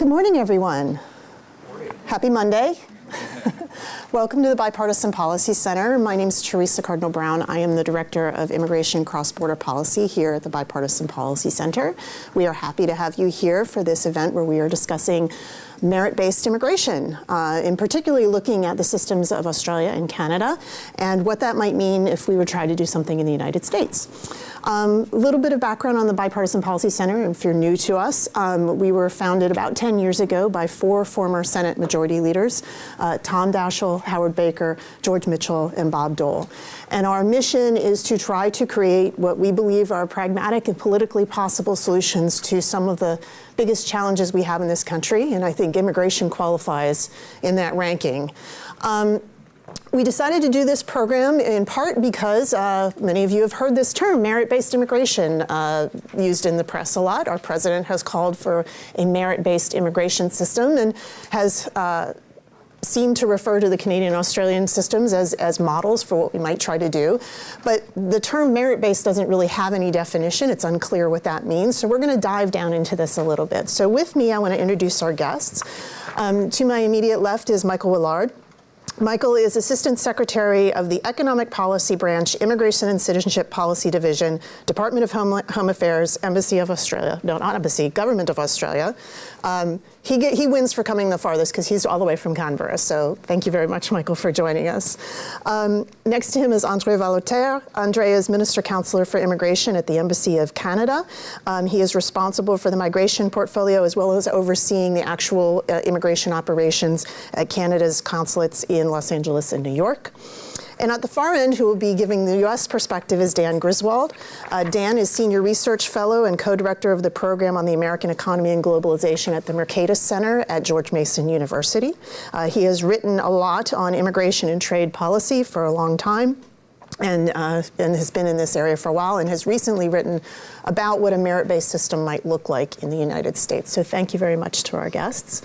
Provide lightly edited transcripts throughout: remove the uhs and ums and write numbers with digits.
Good morning, everyone. Happy Monday. Welcome to the Bipartisan Policy Center. My name is Teresa Cardinal-Brown. I am the Director of Immigration Cross-Border Policy here at the Bipartisan Policy Center. We are happy to have you here for this event where we are discussing merit-based immigration, in particularly looking at the systems of Australia and Canada and what that might mean if we would try to do something in the United States. A little bit of background on the Bipartisan Policy Center, if you're new to us. We were founded about 10 years ago by 4 former Senate Majority Leaders, Tom Daschle, Howard Baker, George Mitchell, and Bob Dole. And our mission is to try to create what we believe are pragmatic and politically possible solutions to some of the biggest challenges we have in this country, and I think immigration qualifies in that ranking. We decided to do this program in part because many of you have heard this term, merit-based immigration, used in the press a lot. Our president has called for a merit-based immigration system and has seemed to refer to the Canadian-Australian systems as models for what we might try to do. But the term merit-based doesn't really have any definition. It's unclear what that means. So we're going to dive down into this a little bit. So with me, I want to introduce our guests. To my immediate left is Michael Willard. Michael is Assistant Secretary of the Economic Policy Branch, Immigration and Citizenship Policy Division, Department of Home Affairs, Embassy of Australia, no, not Embassy, Government of Australia. He wins for coming the farthest because he's all the way from Canberra, so thank you very much, Michael, for joining us. Next to him is André Valotaire. André is Minister Counselor for Immigration at the Embassy of Canada. He is responsible for the migration portfolio as well as overseeing the actual immigration operations at Canada's consulates in Los Angeles and New York. And at the far end, who will be giving the U.S. perspective, is Dan Griswold. Dan is Senior Research Fellow and Co-Director of the Program on the American Economy and Globalization at the Mercatus Center at George Mason University. He has written a lot on immigration and trade policy for a long time. And has been in this area for a while and has recently written about what a merit-based system might look like in the United States. So thank you very much to our guests.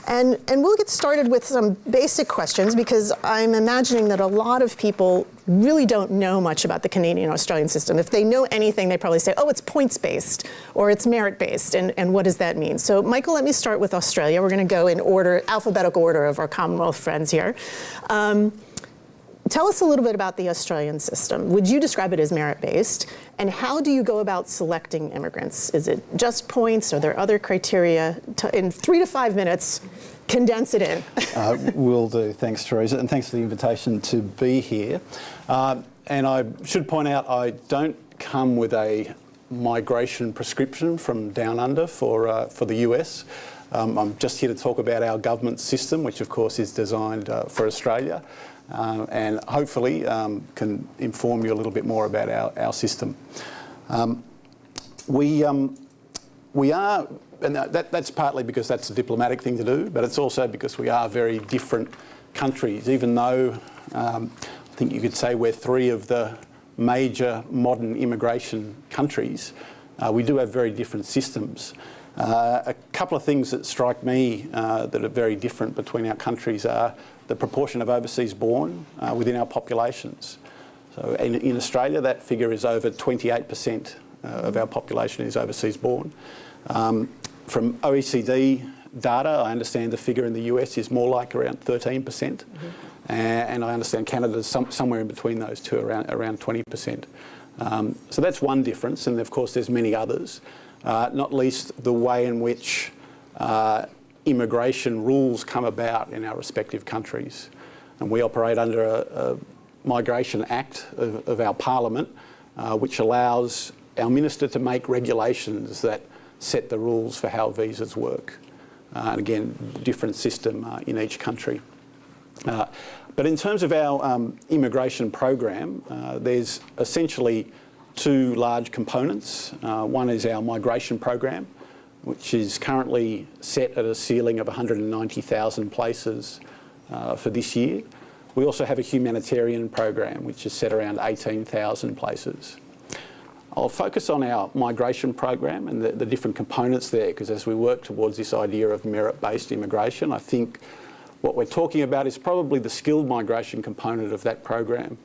And we'll get started with some basic questions because I'm imagining that a lot of people really don't know much about the Canadian-Australian system. If they know anything, they probably say, oh, it's points-based or it's merit-based, and what does that mean? So Michael, let me start with Australia. We're going to go in order, alphabetical order of our Commonwealth friends here. Tell us a little bit about the Australian system. Would you describe it as merit-based? And how do you go about selecting immigrants? Is it just points? Are there other criteria? In 3 to 5 minutes, condense it in. Will do. Thanks, Teresa. And thanks for the invitation to be here. And I should point out I don't come with a migration prescription from down under for the US. I'm just here to talk about our government system, which of course is designed for Australia. And hopefully can inform you a little bit more about our system. We are, and that's partly because that's a diplomatic thing to do, but it's also because we are very different countries, even though I think you could say we're 3 of the major modern immigration countries. We do have very different systems. A couple of things that strike me that are very different between our countries are the proportion of overseas born within our populations. So in Australia, that figure is over 28% of our population is overseas born. From OECD data, I understand the figure in the US is more like around 13%. And I understand Canada is somewhere in between those two, around 20%. So that's one difference, and of course there's many others. Not least the way in which immigration rules come about in our respective countries. And we operate under a Migration Act of our Parliament, which allows our minister to make regulations that set the rules for how visas work. And again, different system in each country. But in terms of our immigration program, there's essentially 2 large components. One is our migration program, which is currently set at a ceiling of 190,000 places for this year. We also have a humanitarian program, which is set around 18,000 places. I'll focus on our migration program and the different components there, because as we work towards this idea of merit-based immigration, I think what we're talking about is probably the skilled migration component of that program.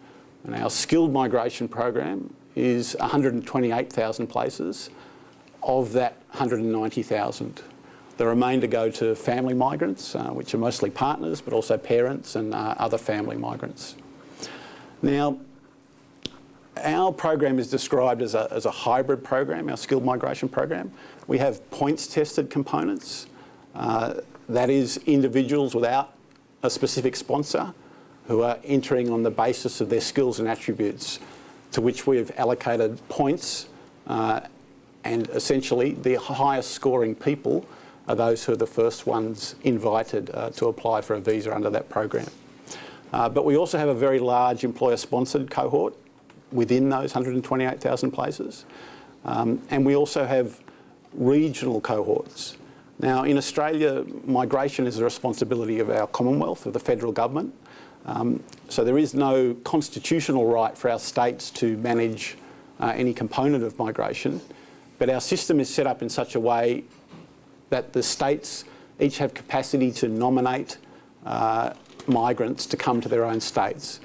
And our skilled migration program is 128,000 places of that 190,000. The remainder go to family migrants, which are mostly partners, but also parents and other family migrants. Now, our program is described as a hybrid program, our skilled migration program. We have points-tested components. That is individuals without a specific sponsor who are entering on the basis of their skills and attributes, to which we have allocated points, and essentially the highest scoring people are those who are the first ones invited to apply for a visa under that program. But we also have a very large employer-sponsored cohort within those 128,000 places. And we also have regional cohorts. Now, in Australia, migration is the responsibility of our Commonwealth, of the federal government. So there is no constitutional right for our states to manage any component of migration. But our system is set up in such a way that the states each have capacity to nominate migrants to come to their own states.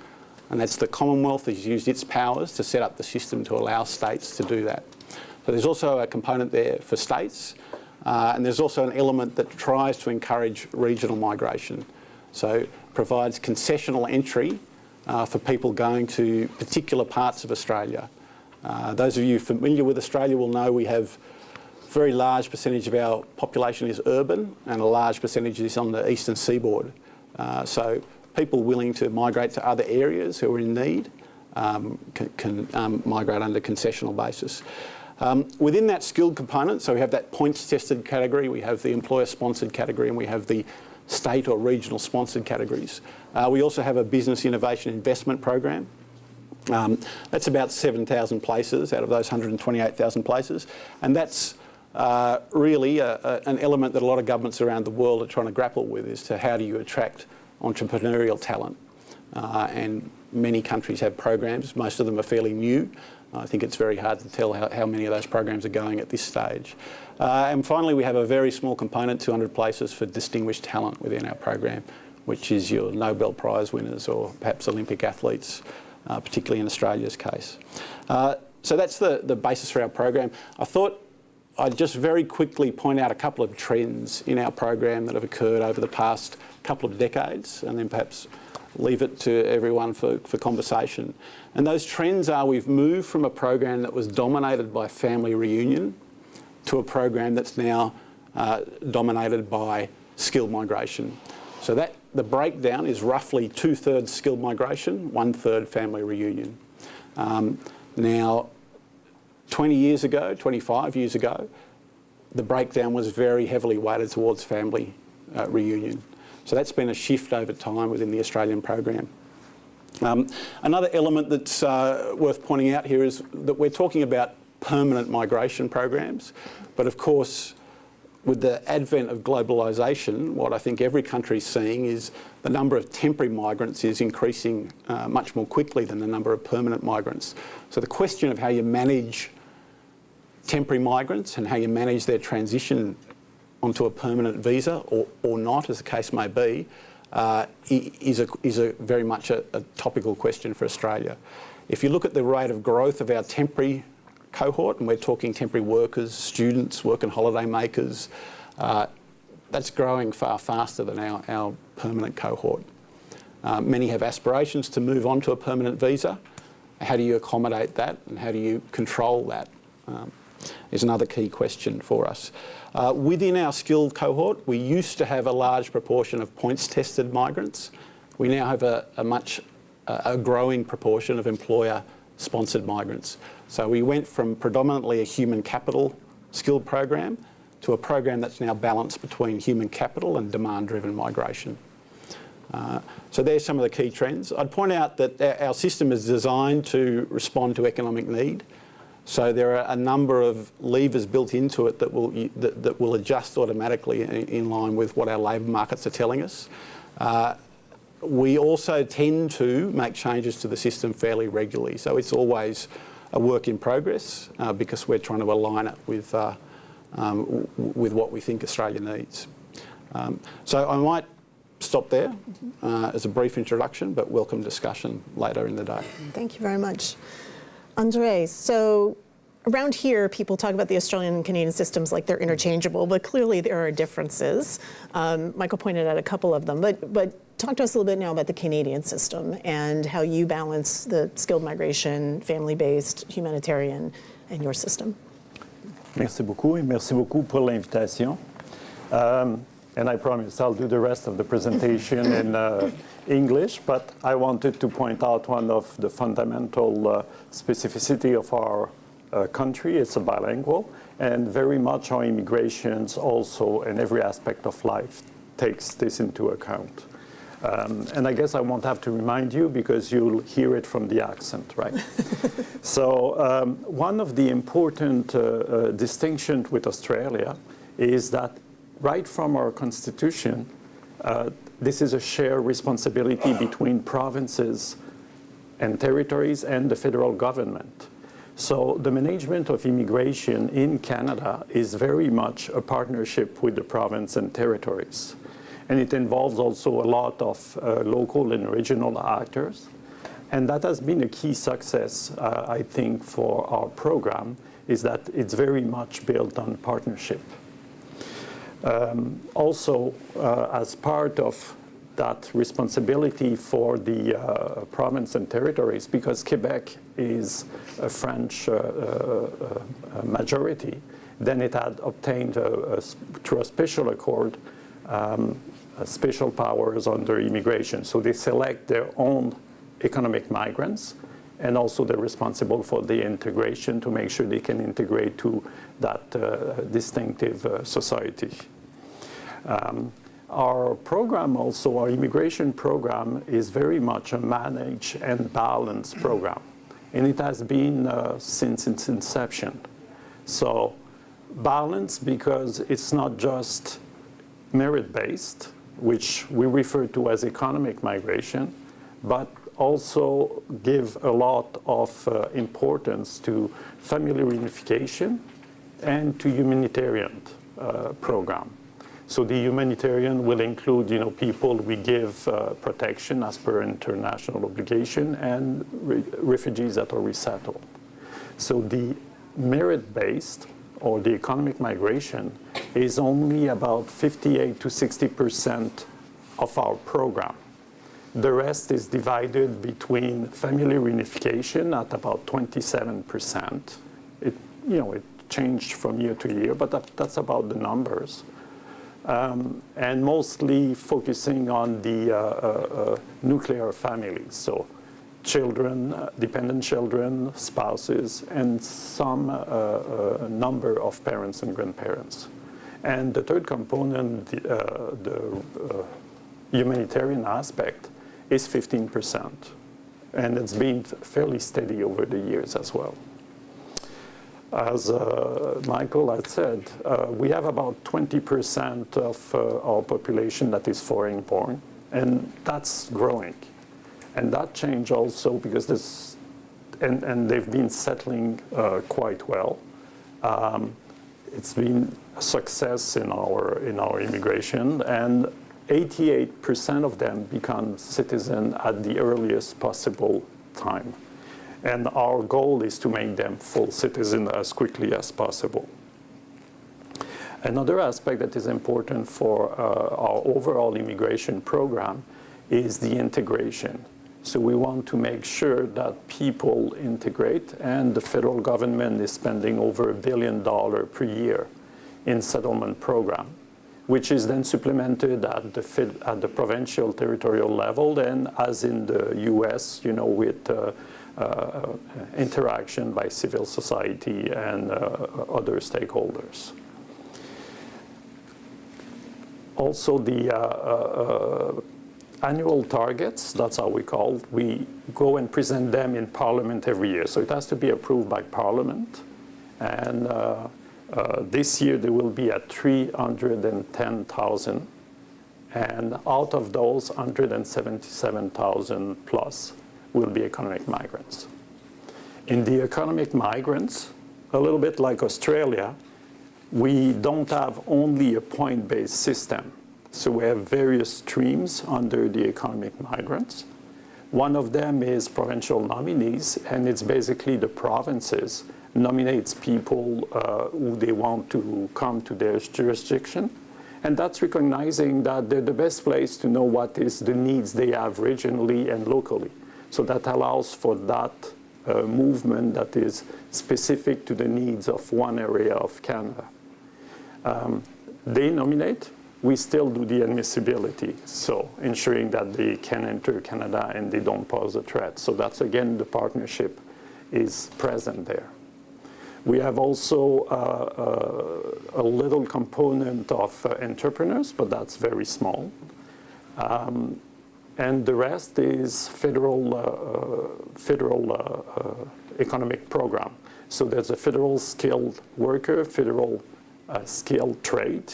And that's the Commonwealth has used its powers to set up the system to allow states to do that. So there's also a component there for states, and there's also an element that tries to encourage regional migration. So provides concessional entry for people going to particular parts of Australia. Those of you familiar with Australia will know we have a very large percentage of our population is urban and a large percentage is on the eastern seaboard. So people willing to migrate to other areas who are in need can migrate under concessional basis. Within that skilled component, so we have that points-tested category, we have the employer-sponsored category, and we have the state or regional sponsored categories. We also have a business innovation investment program. That's about 7,000 places out of those 128,000 places. And that's really an element that a lot of governments around the world are trying to grapple with, is to how do you attract entrepreneurial talent. And many countries have programs. Most of them are fairly new. I think it's very hard to tell how many of those programs are going at this stage. And finally, we have a very small component, 200 places, for distinguished talent within our program, which is your Nobel Prize winners or perhaps Olympic athletes, particularly in Australia's case. So that's the basis for our program. I thought I'd just very quickly point out a couple of trends in our program that have occurred over the past couple of decades, and then perhaps leave it to everyone for conversation. And those trends are we've moved from a program that was dominated by family reunion to a program that's now dominated by skilled migration. So that the breakdown is roughly 2/3 skilled migration, 1/3 family reunion. Now, 20 years ago, 25 years ago, the breakdown was very heavily weighted towards family reunion. So that's been a shift over time within the Australian program. Another element that's worth pointing out here is that we're talking about permanent migration programs, but of course, with the advent of globalisation, what I think every country is seeing is the number of temporary migrants is increasing much more quickly than the number of permanent migrants. So the question of how you manage temporary migrants and how you manage their transition onto a permanent visa or not, as the case may be, is a very much a topical question for Australia. If you look at the rate of growth of our temporary cohort, and we're talking temporary workers, students, work and holiday makers, that's growing far faster than our permanent cohort. Many have aspirations to move on to a permanent visa. How do you accommodate that and how do you control that? Is another key question for us. Within our skilled cohort, we used to have a large proportion of points-tested migrants. We now have a growing proportion of employer-sponsored migrants. So we went from predominantly a human capital skilled program to a program that's now balanced between human capital and demand-driven migration. So there's some of the key trends. I'd point out that our system is designed to respond to economic need. So there are a number of levers built into it that will adjust automatically in line with what our labour markets are telling us. We also tend to make changes to the system fairly regularly. So it's always a work in progress because we're trying to align it with what we think Australia needs. So I might stop there as a brief introduction, but welcome discussion later in the day. Thank you very much. Andre, so Around here, people talk about the Australian and Canadian systems like they're interchangeable, but clearly there are differences. Michael pointed out a couple of them, but talk to us a little bit now about the Canadian system and how you balance the skilled migration, family-based, humanitarian, and your system. Merci beaucoup, et merci beaucoup pour l'invitation. And I promise I'll do the rest of the presentation in English, but I wanted to point out one of the fundamental specificity of our country. It's a bilingual, and very much our immigrations also in every aspect of life takes this into account. And I guess I won't have to remind you because you'll hear it from the accent, right? So one of the important distinctions with Australia is that right from our constitution, this is a shared responsibility between provinces and territories and the federal government. So the management of immigration in Canada is very much a partnership with the province and territories. And it involves also a lot of local and regional actors. And that has been a key success, I think, for our program, is that it's very much built on partnership. Also, as part of that responsibility for the province and territories, because Quebec is a French majority, then it had obtained, through a special accord, special powers under immigration. So they select their own economic migrants, and also they're responsible for the integration to make sure they can integrate to that distinctive society. Our program also, our immigration program, is very much a manage and balance program. And it has been since its inception. So balance because it's not just merit-based, which we refer to as economic migration, but also give a lot of importance to family reunification and to humanitarian program. So the humanitarian will include, people we give protection as per international obligation and refugees that are resettled. So the merit-based or the economic migration is only about 58 to 60% of our program. The rest is divided between family reunification at about 27%. It changed from year to year, but that's about the numbers. And mostly focusing on the nuclear families, so children, dependent children, spouses, and some number of parents and grandparents. And the third component, the humanitarian aspect, is 15%. And it's been fairly steady over the years as well. As Michael had said, we have about 20% of our population that is foreign-born, and that's growing. And that changed also because this, and they've been settling quite well. It's been a success in our immigration, and 88% of them become citizens at the earliest possible time. And our goal is to make them full citizens as quickly as possible. Another aspect that is important for our overall immigration program is the integration. So we want to make sure that people integrate, and the federal government is spending over $1 billion per year in settlement program, which is then supplemented at the provincial territorial level, and as in the US, with interaction by civil society and other stakeholders. Also, the annual targets, that's how we call it, we go and present them in Parliament every year. So it has to be approved by Parliament. And this year they will be at 310,000. And out of those, 177,000 plus will be economic migrants. In the economic migrants, a little bit like Australia, we don't have only a point-based system. So we have various streams under the economic migrants. One of them is provincial nominees, and it's basically the provinces nominates people who they want to come to their jurisdiction. And that's recognizing that they're the best place to know what is the needs they have regionally and locally. So that allows for that movement that is specific to the needs of one area of Canada. They nominate, we still do the admissibility, so ensuring that they can enter Canada and they don't pose a threat. So that's, again, the partnership is present there. We have also a little component of entrepreneurs, but that's very small. And the rest is federal economic program. So there's a federal skilled worker, federal skilled trade,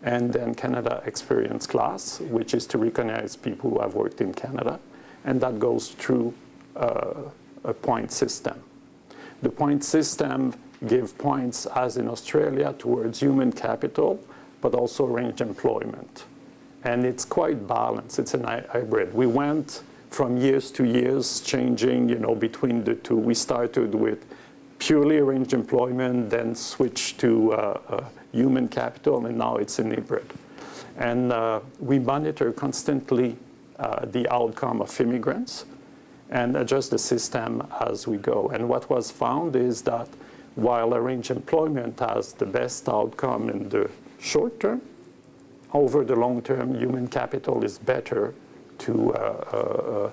and then Canada Experience Class, which is to recognize people who have worked in Canada, and that goes through a point system. The point system gives points, as in Australia, towards human capital, but also range employment. And it's quite balanced. It's a hybrid. We went from years to years changing, between the two. We started with purely range employment, then switched to human capital, and now it's an hybrid. And we monitor constantly the outcome of immigrants and adjust the system as we go. And what was found is that while arranged employment has the best outcome in the short term, over the long term, human capital is better to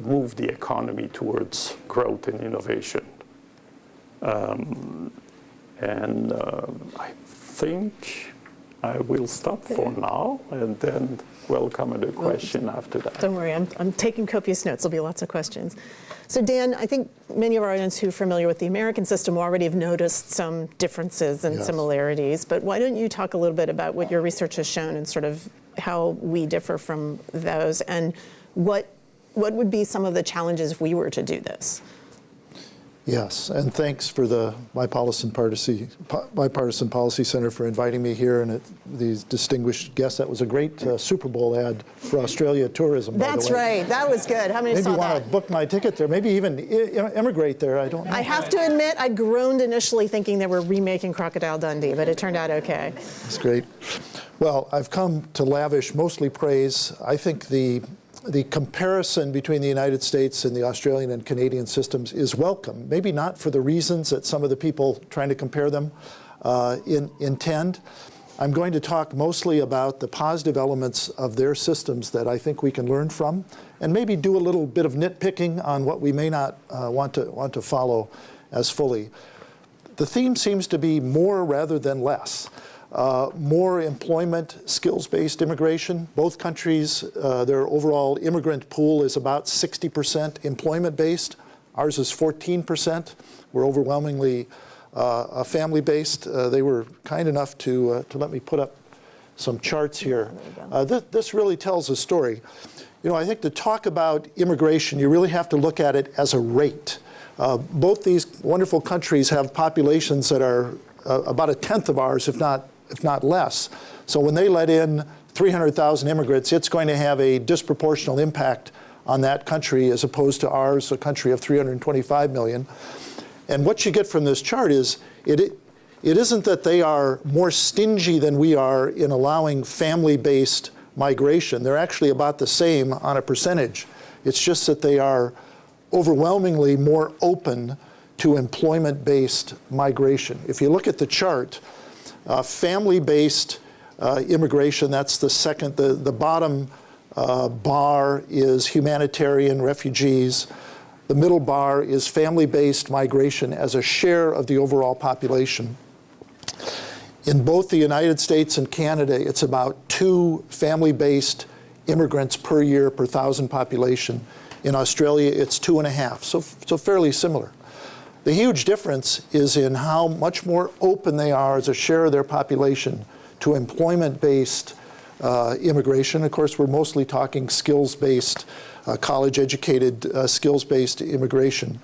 move the economy towards growth and innovation. I think I will stop for now and then welcome a question after that. Don't worry, I'm taking copious notes. There'll be lots of questions. So Dan, I think many of our audience who are familiar with the American system already have noticed some differences and similarities, but why don't you talk a little bit about what your research has shown and sort of how we differ from those, and what would be some of the challenges if we were to do this? Yes, and thanks for the Bipartisan Policy Center for inviting me here and these distinguished guests. That was a great Super Bowl ad for Australia tourism, by the way. That's right. That was good. How many saw that? Maybe you want to book my ticket there. Maybe even immigrate there. I don't know. I have to admit, I groaned initially thinking they were remaking Crocodile Dundee, but it turned out okay. That's great. Well, I've come to lavish mostly praise. I think the comparison between the United States and the Australian and Canadian systems is welcome. Maybe not for the reasons that some of the people trying to compare them intend. I'm going to talk mostly about the positive elements of their systems that I think we can learn from, and maybe do a little bit of nitpicking on what we may not want to follow as fully. The theme seems to be more rather than less. More employment, skills-based immigration. Both countries, their overall immigrant pool is about 60% employment-based. Ours is 14%. We're overwhelmingly family-based. They were kind enough to let me put up some charts here. This really tells a story. I think to talk about immigration, you really have to look at it as a rate. Both these wonderful countries have populations that are about a tenth of ours, if not less. So when they let in 300,000 immigrants, it's going to have a disproportional impact on that country as opposed to ours, a country of 325 million. And what you get from this chart is it isn't that they are more stingy than we are in allowing family-based migration. They're actually about the same on a percentage. It's just that they are overwhelmingly more open to employment-based migration. If you look at the chart, family-based immigration, that's the second, the bottom bar is humanitarian refugees. The middle bar is family-based migration as a share of the overall population. In both the United States and Canada, it's about 2 family-based immigrants per year per 1,000 population. In Australia, it's 2.5, so fairly similar. The huge difference is in how much more open they are as a share of their population to employment-based immigration. Of course, we're mostly talking skills-based, college-educated, skills-based immigration.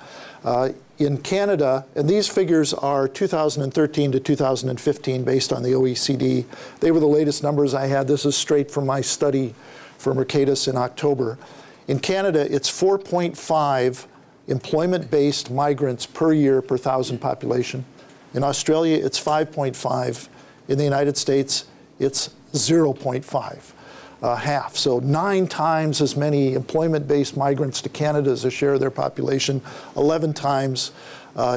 In Canada, and these figures are 2013 to 2015 based on the OECD. They were the latest numbers I had. This is straight from my study for Mercatus in October. In Canada, it's 4.5 employment-based migrants per year per 1,000 population. In Australia, it's 5.5. In the United States, it's 0.5. Half. So 9 times as many employment-based migrants to Canada as a share of their population, 11 times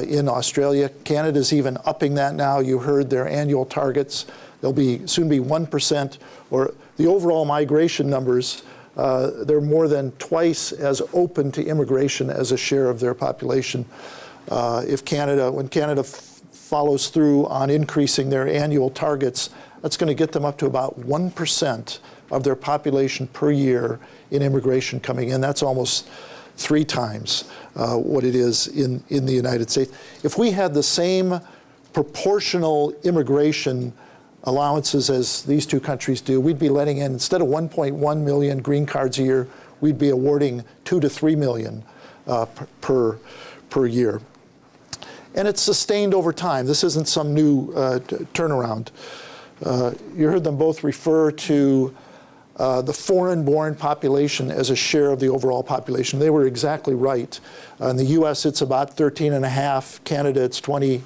in Australia. Canada's even upping that now. You heard their annual targets. They'll soon be 1%, or the overall migration numbers, they're more than twice as open to immigration as a share of their population. When Canada follows through on increasing their annual targets, that's going to get them up to about 1% of their population per year in immigration coming in. That's almost 3 times what it is in the United States. If we had the same proportional immigration allowances as these 2 countries do, we'd be letting in, instead of 1.1 million green cards a year, we'd be awarding 2 to 3 million per year. And it's sustained over time. This isn't some new turnaround. You heard them both refer to the foreign-born population as a share of the overall population. They were exactly right. In the US, it's about 13.5. Canada, it's 20.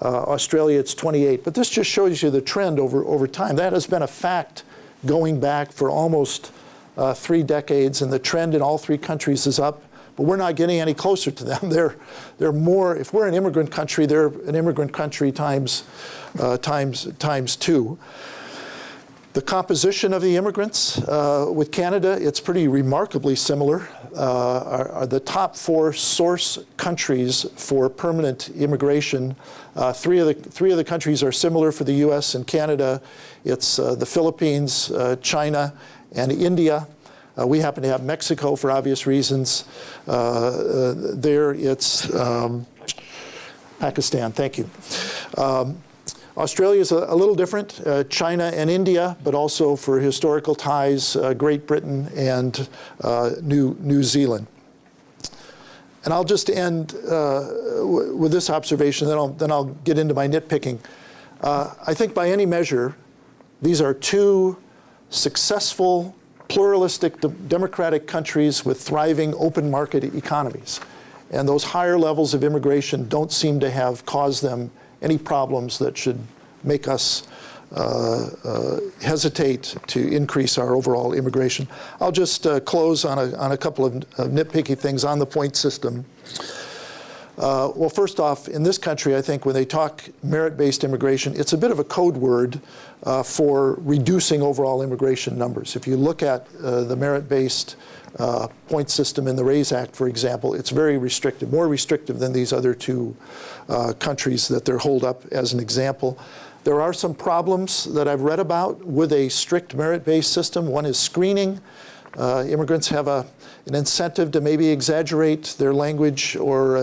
Australia, it's 28. But this just shows you the trend over time. That has been a fact going back for almost 3 decades, and the trend in all 3 countries is up. But we're not getting any closer to them. They're more. If we're an immigrant country, they're an immigrant country times 2. The composition of the immigrants with Canada, it's pretty remarkably similar. Are the top 4 source countries for permanent immigration. 3 of the countries are similar for the U.S. and Canada. It's the Philippines, China, and India. We happen to have Mexico for obvious reasons. There it's Pakistan. Thank you. Australia is a little different, China and India, but also for historical ties, Great Britain and New Zealand. And I'll just end with this observation, then I'll get into my nitpicking. I think by any measure, these are 2 successful, pluralistic, democratic countries with thriving open market economies. And those higher levels of immigration don't seem to have caused them any problems that should make us hesitate to increase our overall immigration. I'll just close on a couple of nitpicky things on the point system. Well, first off, in this country, I think when they talk merit-based immigration, it's a bit of a code word for reducing overall immigration numbers. If you look at the merit-based point system in the RAISE Act, for example, it's very restrictive, more restrictive than these other 2 countries that they're hold up as an example. There are some problems that I've read about with a strict merit-based system. One is screening. Immigrants have an incentive to maybe exaggerate their language or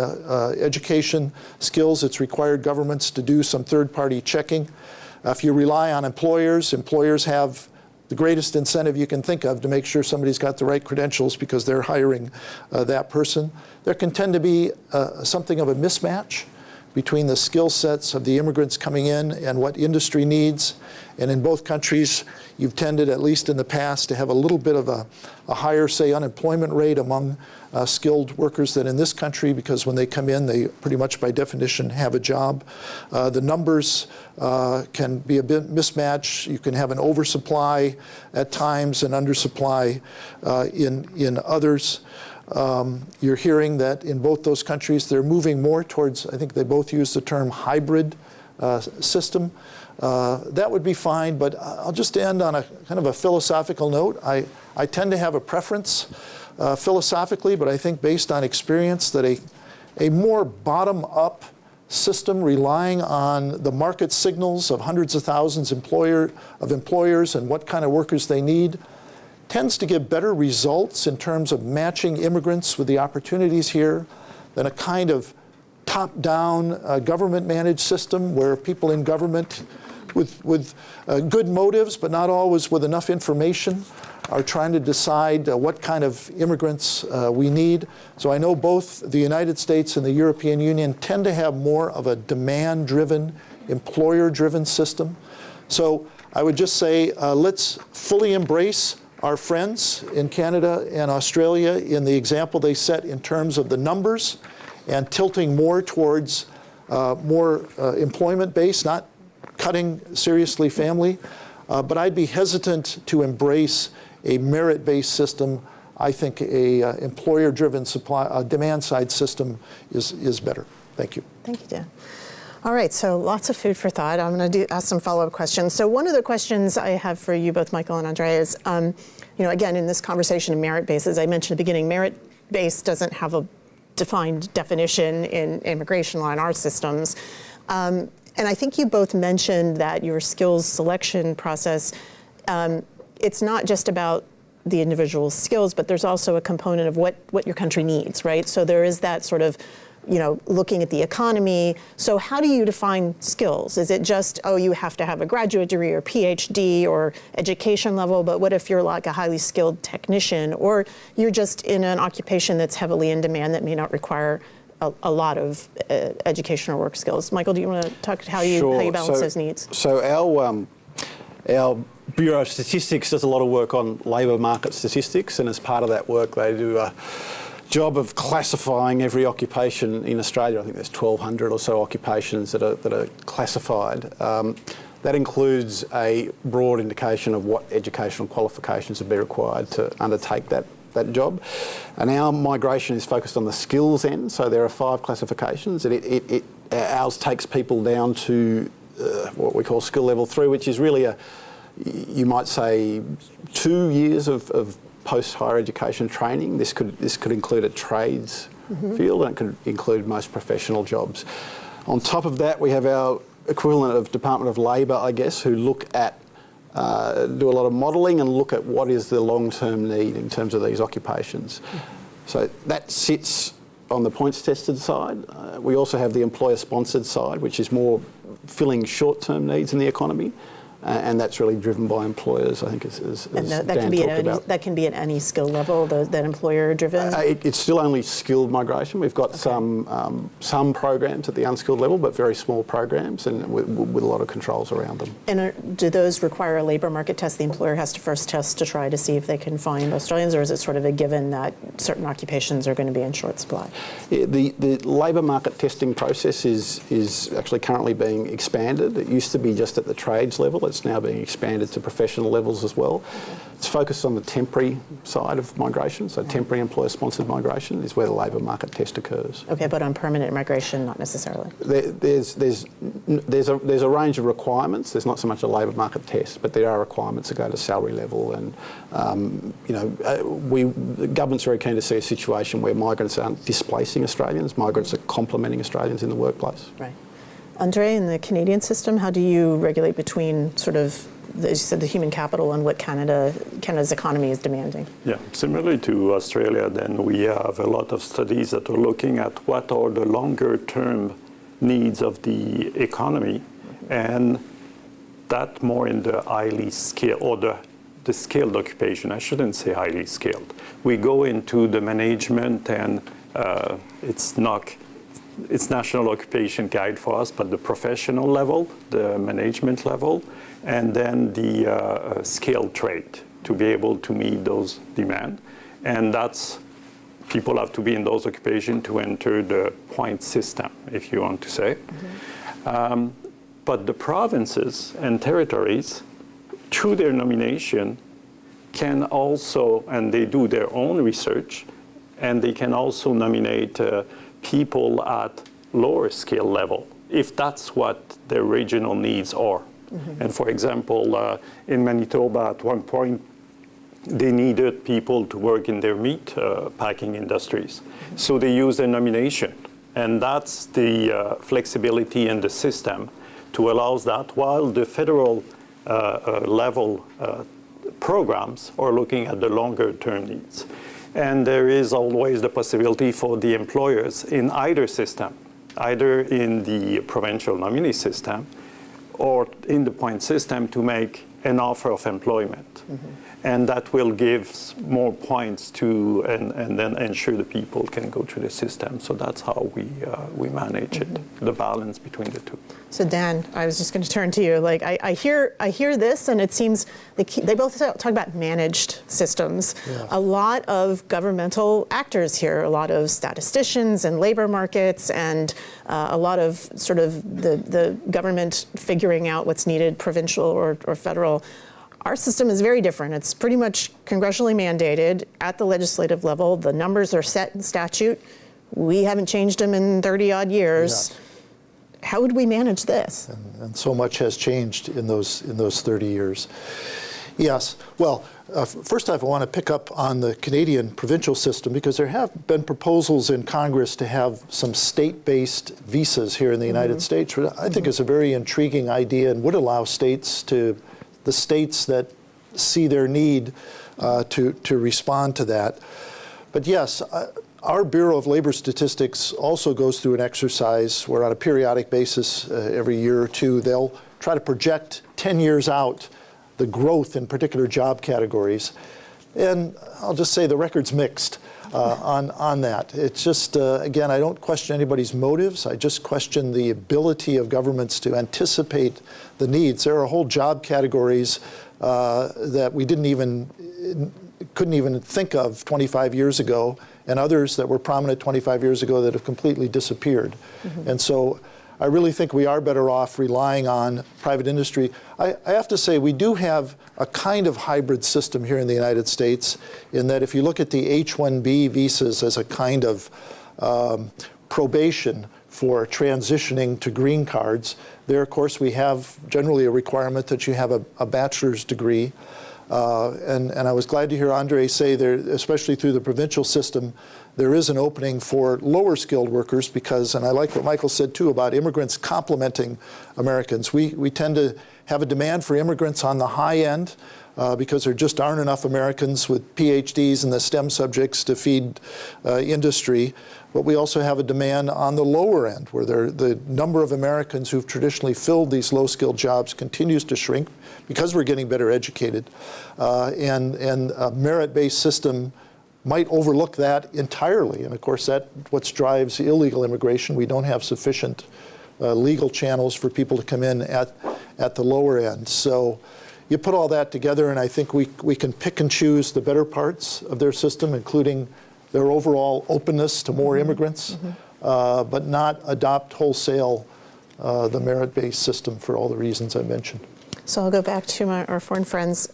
education skills. It's required governments to do some third-party checking. If you rely on employers have the greatest incentive you can think of to make sure somebody's got the right credentials because they're hiring that person. There can tend to be something of a mismatch between the skill sets of the immigrants coming in and what industry needs. And in both countries, you've tended, at least in the past, to have a little bit of a higher, say, unemployment rate among skilled workers than in this country, because when they come in, they pretty much by definition have a job. The numbers can be a bit mismatched. You can have an oversupply at times and undersupply in others. You're hearing that in both those countries, they're moving more towards, I think they both use the term hybrid system. That would be fine, but I'll just end on a kind of a philosophical note. I tend to have a preference philosophically, but I think based on experience that a more bottom-up system relying on the market signals of hundreds of thousands of employers and what kind of workers they need tends to give better results in terms of matching immigrants with the opportunities here than a kind of top-down government-managed system where people in government with good motives, but not always with enough information, are trying to decide what kind of immigrants we need. So I know both the United States and the European Union tend to have more of a demand-driven, employer-driven system. So I would just say let's fully embrace our friends in Canada and Australia in the example they set in terms of the numbers and tilting more towards more employment-based, not cutting seriously family. But I'd be hesitant to embrace a merit-based system. I think a employer-driven demand-side system is better. Thank you. Thank you, Dan. All right, so lots of food for thought. I'm going to ask some follow-up questions. So one of the questions I have for you both, Michael and Andrea, is, again, in this conversation of merit-based, as I mentioned at the beginning, merit-based doesn't have a defined definition in immigration law in our systems. And I think you both mentioned that your skills selection process, it's not just about the individual skills, but there's also a component of what your country needs, right? So there is that sort of, looking at the economy. So how do you define skills? Is it just, you have to have a graduate degree or PhD or education level, but what if you're like a highly skilled technician, or you're just in an occupation that's heavily in demand that may not require a lot of education or work skills? Michael, do you want to talk how you balance those needs? So our Bureau of Statistics does a lot of work on labour market statistics, and as part of that work they do a job of classifying every occupation in Australia. I think there's 1,200 or so occupations that are classified. That includes a broad indication of what educational qualifications would be required to undertake that job. And our migration is focused on the skills end, so there are 5 classifications, and ours takes people down to what we call skill level 3, which is really you might say 2 years of post-higher education training. This could include a trades field, and it could include most professional jobs. On top of that, we have our equivalent of Department of Labour, I guess, who look at, do a lot of modelling and look at what is the long-term need in terms of these occupations. So that sits on the points tested side. We also have the employer-sponsored side, which is more filling short-term needs in the economy. And that's really driven by employers, I think, as Dan talked about. That can be at any skill level, that employer-driven? It's still only skilled migration. We've got some programs at the unskilled level, but very small programs, and with a lot of controls around them. And do those require a labour market test? The employer has to first test to try to see if they can find Australians, or is it sort of a given that certain occupations are going to be in short supply? Yeah, the labour market testing process is actually currently being expanded. It used to be just at the trades level. It's now being expanded to professional levels as well. It's focused on the temporary side of migration, so temporary employer-sponsored migration is where the labour market test occurs. Okay, but on permanent migration, not necessarily. There's a range of requirements. There's not so much a labour market test, but there are requirements that go to salary level, and the government's very keen to see a situation where migrants aren't displacing Australians. Migrants are complementing Australians in the workplace. Right. Andre, in the Canadian system, how do you regulate between sort of, as you said, the human capital and what Canada's economy is demanding? Yeah, similarly to Australia, then we have a lot of studies that are looking at what are the longer-term needs of the economy, and that more in the highly skilled, or the skilled occupation. I shouldn't say highly skilled. We go into the management, and it's National Occupation Guide for us, but the professional level, the management level, and then the skilled trade to be able to meet those demands. And that's, people have to be in those occupations to enter the point system, if you want to say. But the provinces and territories, through their nomination, can also, and they do their own research, and they can also nominate people at lower skill level, if that's what their regional needs are. And for example, in Manitoba at one point, they needed people to work in their meat packing industries. So they used a nomination. And that's the flexibility in the system to allow that, while the federal level programs are looking at the longer term needs. And there is always the possibility for the employers in either system, either in the provincial nominee system or in the point system, to make an offer of employment. And that will give more points to, and then ensure the people can go through the system. So that's how we manage it, the balance between the two. So Dan, I was just going to turn to you. Like I hear this, and it seems they both talk about managed systems. Yeah. A lot of governmental actors here, a lot of statisticians and labor markets, and a lot of sort of the government figuring out what's needed, provincial or federal. Our system is very different. It's pretty much congressionally mandated at the legislative level. The numbers are set in statute. We haven't changed them in 30-odd years. Yeah. How would we manage this? And so much has changed in those 30 years. Yes. Well, first off, I want to pick up on the Canadian provincial system because there have been proposals in Congress to have some state-based visas here in the United States, which I think is a very intriguing idea and would allow the states that see their need to respond to that. But yes, our Bureau of Labor Statistics also goes through an exercise where on a periodic basis every year or two, they'll try to project 10 years out the growth in particular job categories. And I'll just say the record's mixed on that. It's just, again, I don't question anybody's motives. I just question the ability of governments to anticipate the needs. There are whole job categories that we couldn't even think of 25 years ago, and others that were prominent 25 years ago that have completely disappeared. And so I really think we are better off relying on private industry. I have to say we do have a kind of hybrid system here in the United States in that if you look at the H-1B visas as a kind of probation for transitioning to green cards, there of course we have generally a requirement that you have a bachelor's degree. And I was glad to hear Andre say there, especially through the provincial system, there is an opening for lower skilled workers because, and I like what Michael said too about immigrants complementing Americans. We tend to have a demand for immigrants on the high end because there just aren't enough Americans with PhDs in the STEM subjects to feed industry. But we also have a demand on the lower end where the number of Americans who've traditionally filled these low-skilled jobs continues to shrink because we're getting better educated. And a merit-based system might overlook that entirely. And of course, that's what drives illegal immigration. We don't have sufficient legal channels for people to come in at the lower end. So you put all that together, and I think we can pick and choose the better parts of their system, including their overall openness to more immigrants, but not adopt wholesale the merit-based system for all the reasons I mentioned. So I'll go back to our foreign friends.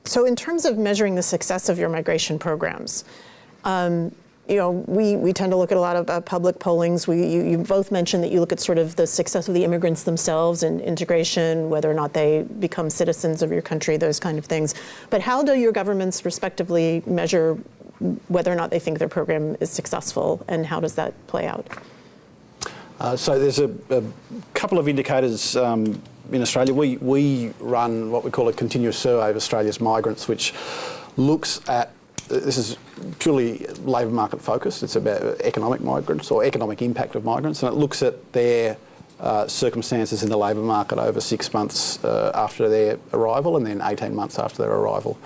So in terms of measuring the success of your migration programs, we tend to look at a lot of public pollings. You both mentioned that you look at sort of the success of the immigrants themselves and integration, whether or not they become citizens of your country, those kind of things. But how do your governments respectively measure whether or not they think their program is successful, and how does that play out? So there's a couple of indicators in Australia. We run what we call a continuous survey of Australia's migrants, which looks at, this is purely labour market focused, it's about economic migrants or economic impact of migrants, and it looks at their circumstances in the labour market over 6 months after their arrival and then 18 months after their arrival.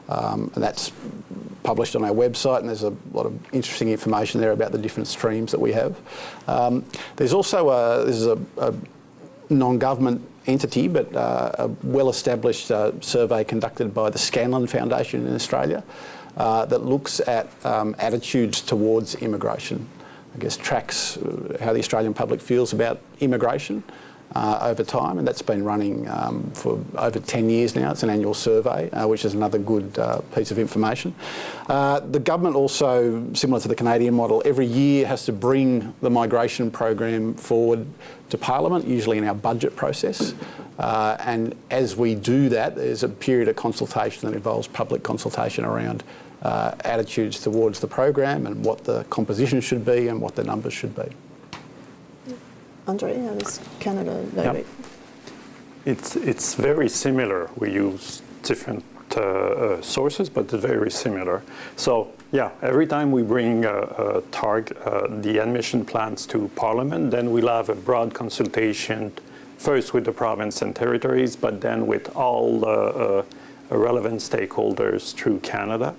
And that's published on our website, and there's a lot of interesting information there about the different streams that we have. There's also this is a non-government entity, but a well-established survey conducted by the Scanlon Foundation in Australia that looks at attitudes towards immigration. I guess tracks how the Australian public feels about immigration over time, and that's been running for over 10 years now. It's an annual survey, which is another good piece of information. The government also, similar to the Canadian model, every year has to bring the migration program forward to Parliament, usually in our budget process. And as we do that, there's a period of consultation that involves public consultation around attitudes towards the program and what the composition should be and what the numbers should be. Andre, how does Canada evaluate? It's very similar. We use different sources, but they're very similar. So yeah, every time we bring the admission plans to Parliament, then we'll have a broad consultation first with the province and territories, but then with all relevant stakeholders through Canada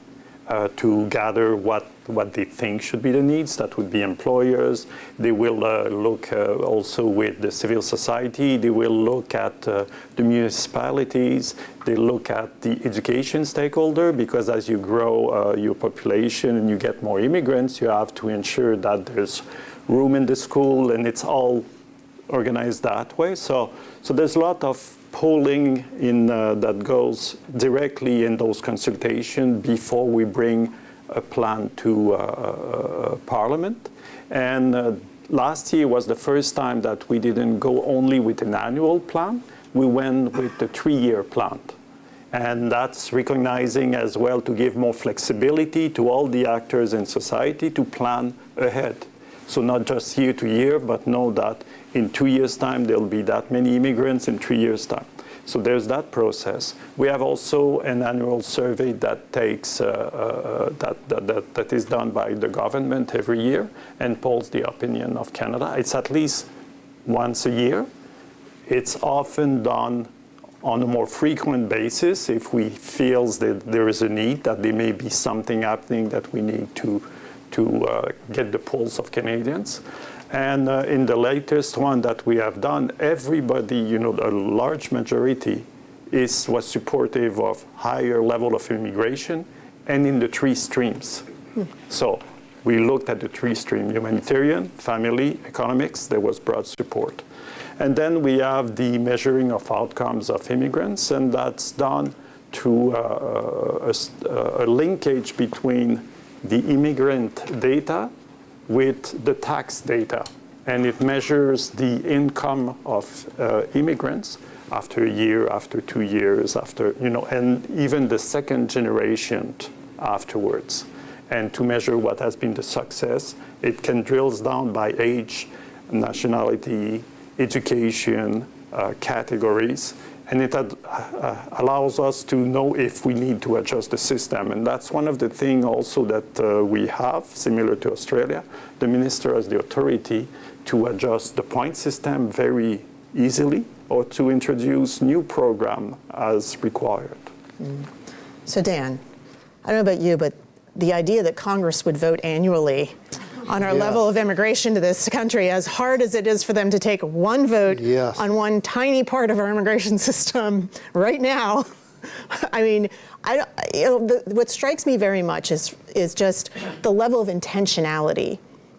to gather what they think should be the needs. That would be employers. They will look also with the civil society. They will look at the municipalities. They look at the education stakeholder, because as you grow your population and you get more immigrants, you have to ensure that there's room in the school, and it's all organized that way. So there's a lot of polling in that goes directly in those consultations before we bring a plan to Parliament. And last year was the first time that we didn't go only with an annual plan. We went with the 3-year plan. And that's recognizing as well to give more flexibility to all the actors in society to plan ahead. So not just year to year, but know that in 2 years' time, there'll be that many immigrants in 3 years' time. So there's that process. We have also an annual survey that takes that is done by the government every year and polls the opinion of Canada. It's at least once a year. It's often done on a more frequent basis if we feel that there is a need, that there may be something happening that we need to get the pulse of Canadians. And in the latest one that we have done, everybody, a large majority was supportive of higher level of immigration and in the 3 streams. So we looked at the 3 streams: humanitarian, family, economics. There was broad support. And then we have the measuring of outcomes of immigrants, and that's done through a linkage between the immigrant data with the tax data. And it measures the income of immigrants after a year, after 2 years, and even the second generation afterwards. And to measure what has been the success, it can drill down by age, nationality, education, categories, and it allows us to know if we need to adjust the system. And that's one of the things also that we have, similar to Australia. The minister has the authority to adjust the point system very easily or to introduce new program as required. So Dan, I don't know about you, but the idea that Congress would vote annually on our level of immigration to this country, as hard as it is for them to take one vote on one tiny part of our immigration system right now. I mean, what strikes me very much is just the level of intentionality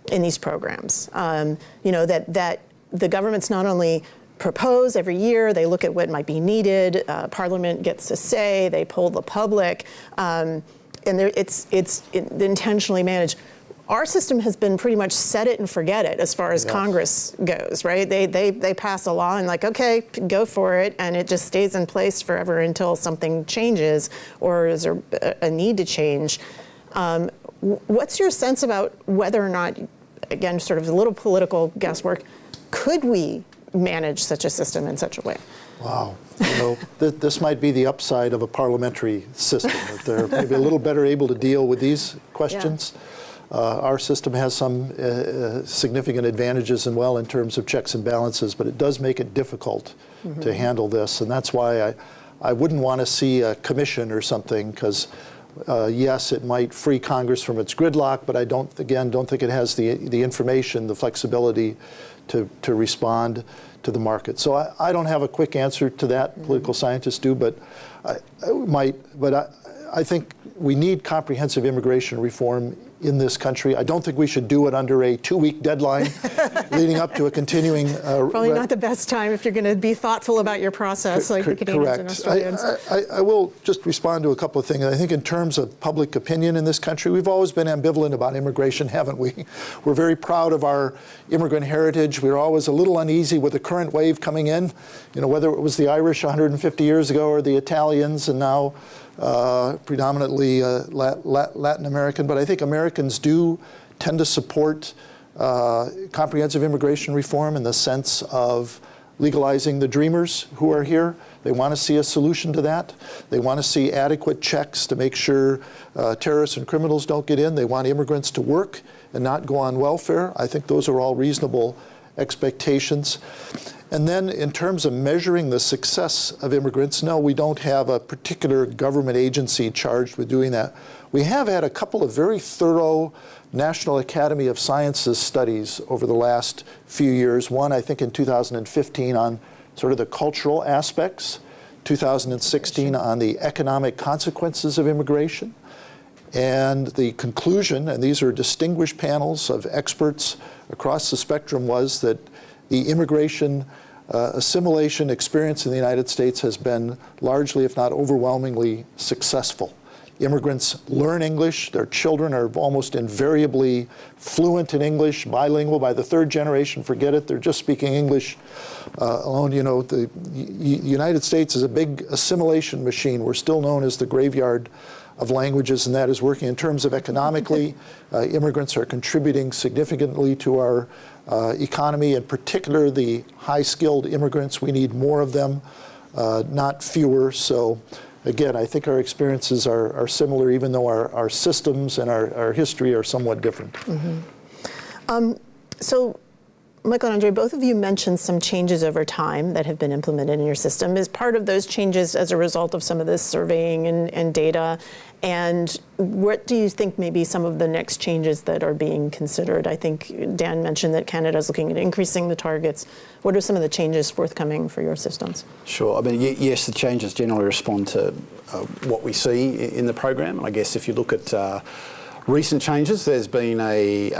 in these programs. That the government's not only propose every year, they look at what might be needed, Parliament gets a say, they poll the public, and it's intentionally managed. Our system has been pretty much set it and forget it as far as Congress goes, right? They pass a law and like, okay, go for it, and it just stays in place forever until something changes or is there a need to change. What's your sense about whether or not, again, sort of a little political guesswork, could we manage such a system in such a way? Wow. This might be the upside of a parliamentary system, that they're maybe a little better able to deal with these questions. Our system has some significant advantages in terms of checks and balances, but it does make it difficult to handle this. And that's why I wouldn't want to see a commission or something, because yes, it might free Congress from its gridlock, but I don't think it has the information, the flexibility to respond to the market. So I don't have a quick answer to that. Political scientists do, but I think we need comprehensive immigration reform in this country. I don't think we should do it under a 2-week deadline leading up to a continuing... Probably not the best time if you're going to be thoughtful about your process like the Canadians and Australians. I will just respond to a couple of things. I think in terms of public opinion in this country, we've always been ambivalent about immigration, haven't we? We're very proud of our immigrant heritage. We're always a little uneasy with the current wave coming in, whether it was the Irish 150 years ago or the Italians, and now predominantly Latin American. But I think Americans do tend to support comprehensive immigration reform in the sense of legalizing the dreamers who are here. They want to see a solution to that. They want to see adequate checks to make sure terrorists and criminals don't get in. They want immigrants to work and not go on welfare. I think those are all reasonable expectations. And then in terms of measuring the success of immigrants, no, we don't have a particular government agency charged with doing that. We have had a couple of very thorough National Academy of Sciences studies over the last few years. One, I think, in 2015 on sort of the cultural aspects, 2016 on the economic consequences of immigration. And the conclusion, and these are distinguished panels of experts across the spectrum, was that the immigration assimilation experience in the United States has been largely, if not overwhelmingly, successful. Immigrants learn English. Their children are almost invariably fluent in English, bilingual. By the third generation, forget it, they're just speaking English alone. You know, the United States is a big assimilation machine. We're still known as the graveyard of languages, and that is working. In terms of economically, immigrants are contributing significantly to our economy, in particular the high-skilled immigrants. We need more of them, not fewer. So again, I think our experiences are similar, even though our systems and our history are somewhat different. So, Michael and Andre, both of you mentioned some changes over time that have been implemented in your system. Is part of those changes as a result of some of this surveying and data? And what do you think may be some of the next changes that are being considered? I think Dan mentioned that Canada is looking at increasing the targets. What are some of the changes forthcoming for your systems? Sure. I mean, yes, the changes generally respond to what we see in the program. And I guess if you look at recent changes, there's been a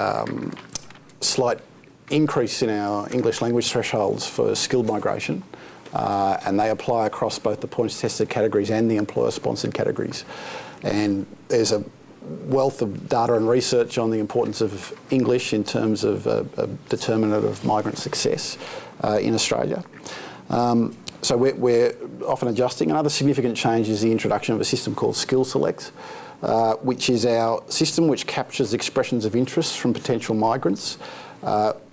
slight increase in our English language thresholds for skilled migration, and they apply across both the points-tested categories and the employer-sponsored categories. And there's a wealth of data and research on the importance of English in terms of a determinant of migrant success in Australia. So we're often adjusting. Another significant change is the introduction of a system called Skill Select, which is our system which captures expressions of interest from potential migrants.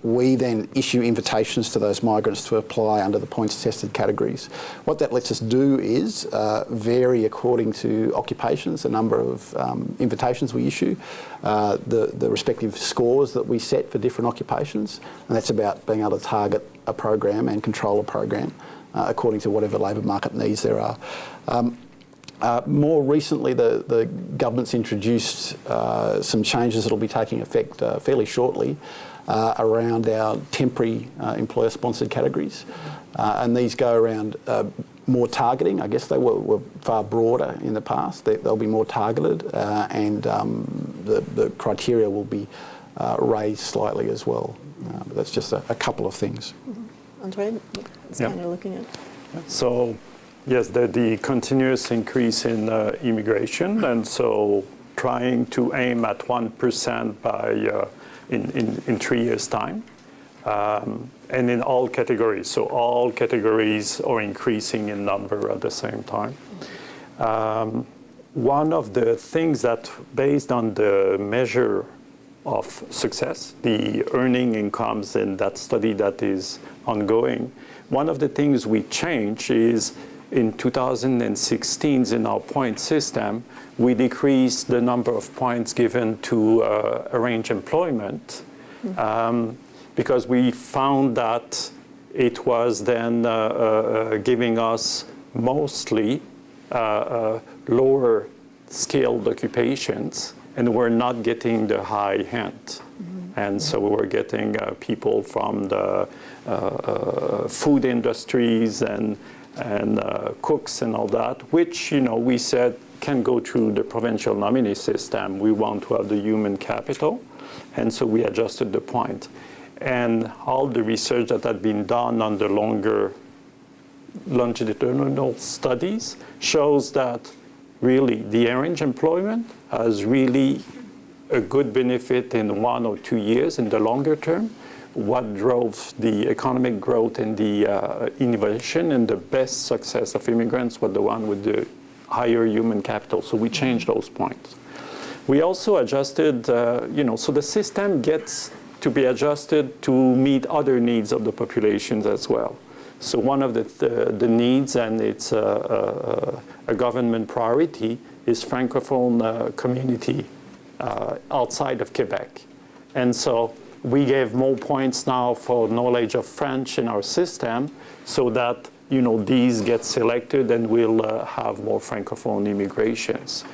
We then issue invitations to those migrants to apply under the points-tested categories. What that lets us do is vary according to occupations, the number of invitations we issue, the respective scores that we set for different occupations, and that's about being able to target a program and control a program according to whatever labour market needs there are. More recently, the government's introduced some changes that will be taking effect fairly shortly around our temporary employer-sponsored categories. And these go around more targeting. I guess they were far broader in the past. They'll be more targeted, and the criteria will be raised slightly as well. But that's just a couple of things. Andre, what's kind of looking at? So, yes, the continuous increase in immigration, and so trying to aim at 1% by in 3 years' time, and in all categories. So all categories are increasing in number at the same time. One of the things that, based on the measure of success, the earning incomes in that study that is ongoing, one of the things we changed is in 2016, in our point system, we decreased the number of points given to arrange employment because we found that it was then giving us mostly lower skilled occupations, and we're not getting the high end. And so we were getting people from the food industries and cooks and all that, which, you know, we said can go through the provincial nominee system. We want to have the human capital, and so we adjusted the point. And all the research that had been done on the longer longitudinal studies shows that really the arranged employment has really a good benefit in 1 or 2 years in the longer term. What drove the economic growth and the innovation and the best success of immigrants was the one with the higher human capital. So we changed those points. We also adjusted, so the system gets to be adjusted to meet other needs of the populations as well. So one of the needs, and it's a government priority, is Francophone community outside of Quebec. And so we gave more points now for knowledge of French in our system so that, these get selected and we'll have more Francophone immigrations.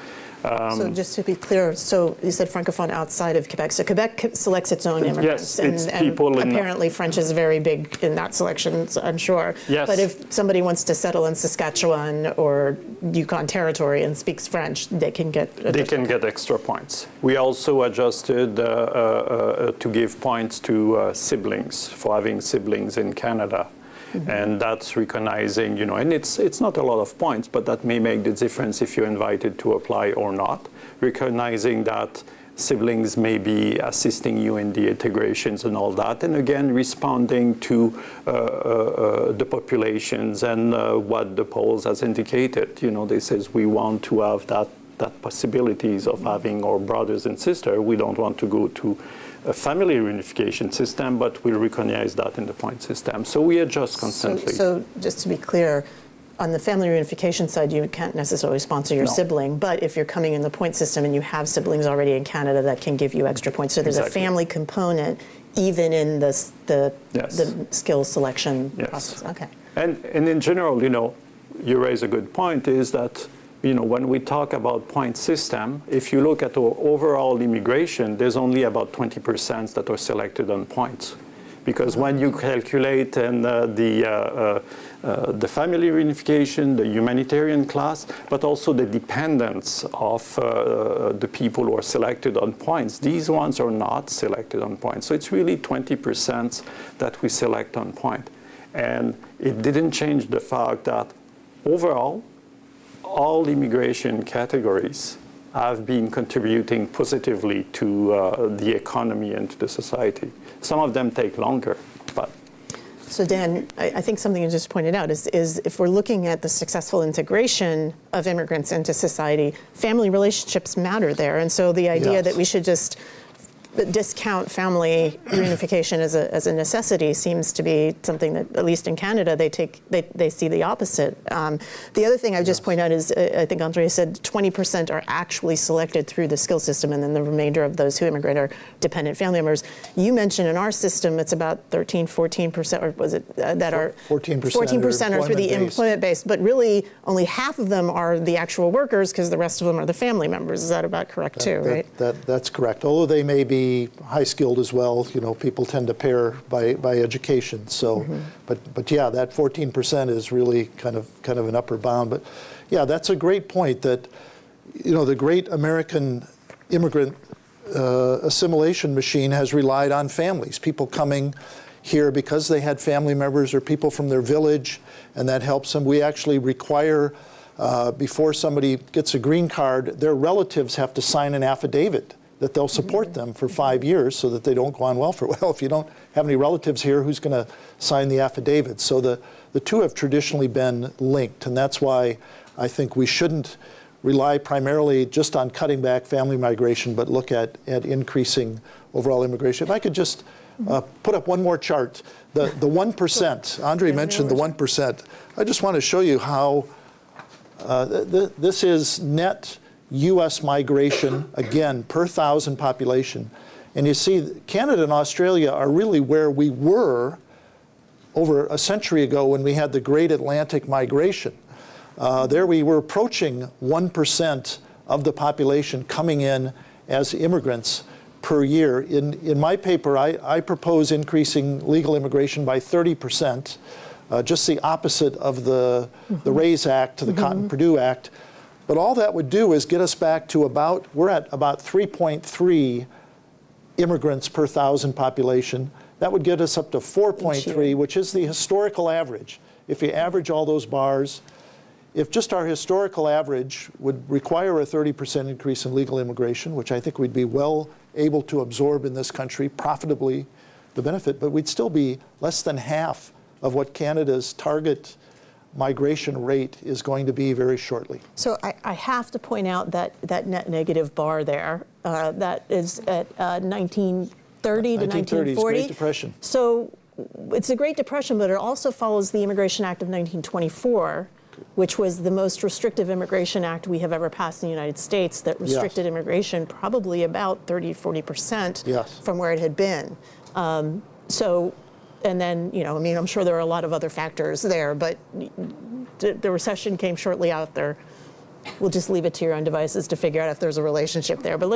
So just to be clear, so you said Francophone outside of Quebec. So Quebec selects its own immigrants. Yes, it's people in... apparently French is very big in that selection, I'm sure. Yes. But if somebody wants to settle in Saskatchewan or Yukon Territory and speaks French, they can get... They can get extra points. We also adjusted to give points to siblings, for having siblings in Canada. And that's recognizing, and it's not a lot of points, but that may make the difference if you're invited to apply or not. Recognizing that siblings may be assisting you in the integrations and all that. And again, responding to the populations and what the polls has indicated. They says we want to have that possibilities of having our brothers and sisters. We don't want to go to a family reunification system, but we recognize that in the point system. So we adjust constantly. So just to be clear, on the family reunification side, you can't necessarily sponsor your sibling, but if you're coming in the point system and you have siblings already in Canada, that can give you extra points. So there's a family component even in the skills selection process. Okay. And in general, you raise a good point, is that when we talk about point system, if you look at our overall immigration, there's only about 20% that are selected on points. Because when you calculate the family reunification, the humanitarian class, but also the dependents of the people who are selected on points, these ones are not selected on points. So it's really 20% that we select on point. And it didn't change the fact that overall, all immigration categories have been contributing positively to the economy and to the society. Some of them take longer, but... So Dan, I think something you just pointed out is if we're looking at the successful integration of immigrants into society, family relationships matter there. And so the idea that we should just discount family reunification as a necessity seems to be something that, at least in Canada, they see the opposite. The other thing I would just point out is, I think Andre said 20% are actually selected through the skill system, and then the remainder of those who immigrate are dependent family members. You mentioned in our system it's about 14%, or was it that are 14% are through the employment-based, but really only half of them are the actual workers because the rest of them are the family members. Is that about correct too, right? That's correct. Although they may be high-skilled as well, people tend to pair by education. So, but yeah, that 14% is really kind of an upper bound. But yeah, that's a great point. That the great American immigrant assimilation machine has relied on families, people coming here because they had family members or people from their village, and that helps them. We actually require, before somebody gets a green card, their relatives have to sign an affidavit that they'll support them for 5 years so that they don't go on welfare. Well, if you don't have any relatives here, who's going to sign the affidavit? So the two have traditionally been linked, and that's why I think we shouldn't rely primarily just on cutting back family migration, but look at increasing overall immigration. If I could just put up one more chart, the 1%. Andre mentioned the 1%. I just want to show you how this is net U.S. migration, again, per 1,000 population. And you see, Canada and Australia are really where we were over a century ago when we had the Great Atlantic Migration. There we were approaching 1% of the population coming in as immigrants per year. In my paper, I propose increasing legal immigration by 30%, just the opposite of the RAISE Act, to the Cotton-Purdue Act. But all that would do is get us back to we're at about 3.3 immigrants per 1,000 population. That would get us up to 4.3, which is the historical average. If you average all those bars, if just our historical average would require a 30% increase in legal immigration, which I think we'd be well able to absorb in this country profitably, the benefit, but we'd still be less than half of what Canada's target migration rate is going to be very shortly. So I have to point out that net negative bar there, that is at 1930 to 1940. Great Depression. So it's a Great Depression, but it also follows the Immigration Act of 1924. which was the most restrictive immigration act we have ever passed in the United States, that restricted immigration probably about 30–40% from where it had been. And then, I mean, I'm sure there are a lot of other factors there, but the recession came shortly after. We'll just leave it to your own devices to figure out if there's a relationship there. But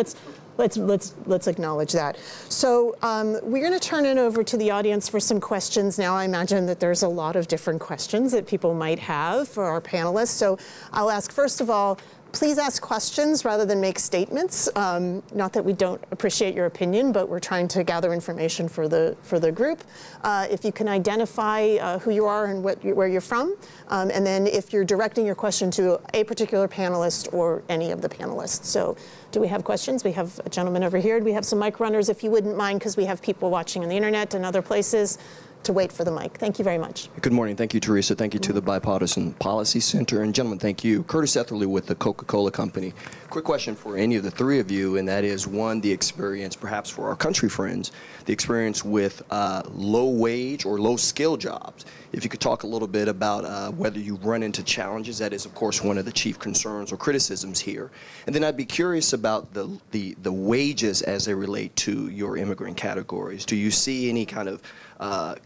let's acknowledge that. So we're going to turn it over to the audience for some questions now. I imagine that there's a lot of different questions that people might have for our panelists. So I'll ask, first of all, please ask questions rather than make statements. Not that we don't appreciate your opinion, but we're trying to gather information for the group. If you can identify who you are and where you're from, and then if you're directing your question to a particular panelist or any of the panelists. So do we have questions? We have a gentleman over here. Do we have some mic runners, if you wouldn't mind, because we have people watching on the internet and other places, to wait for the mic. Thank you very much. Good morning. Thank you, Teresa. Thank you to the Bipartisan Policy Center. And gentlemen, thank you. Curtis Etherly with the Coca-Cola Company. Quick question for any of the three of you, and that is, one, the experience, perhaps for our country friends, the experience with low-wage or low-skill jobs. If you could talk a little bit about whether you run into challenges. That is, of course, one of the chief concerns or criticisms here. And then I'd be curious about the wages as they relate to your immigrant categories. Do you see any kind of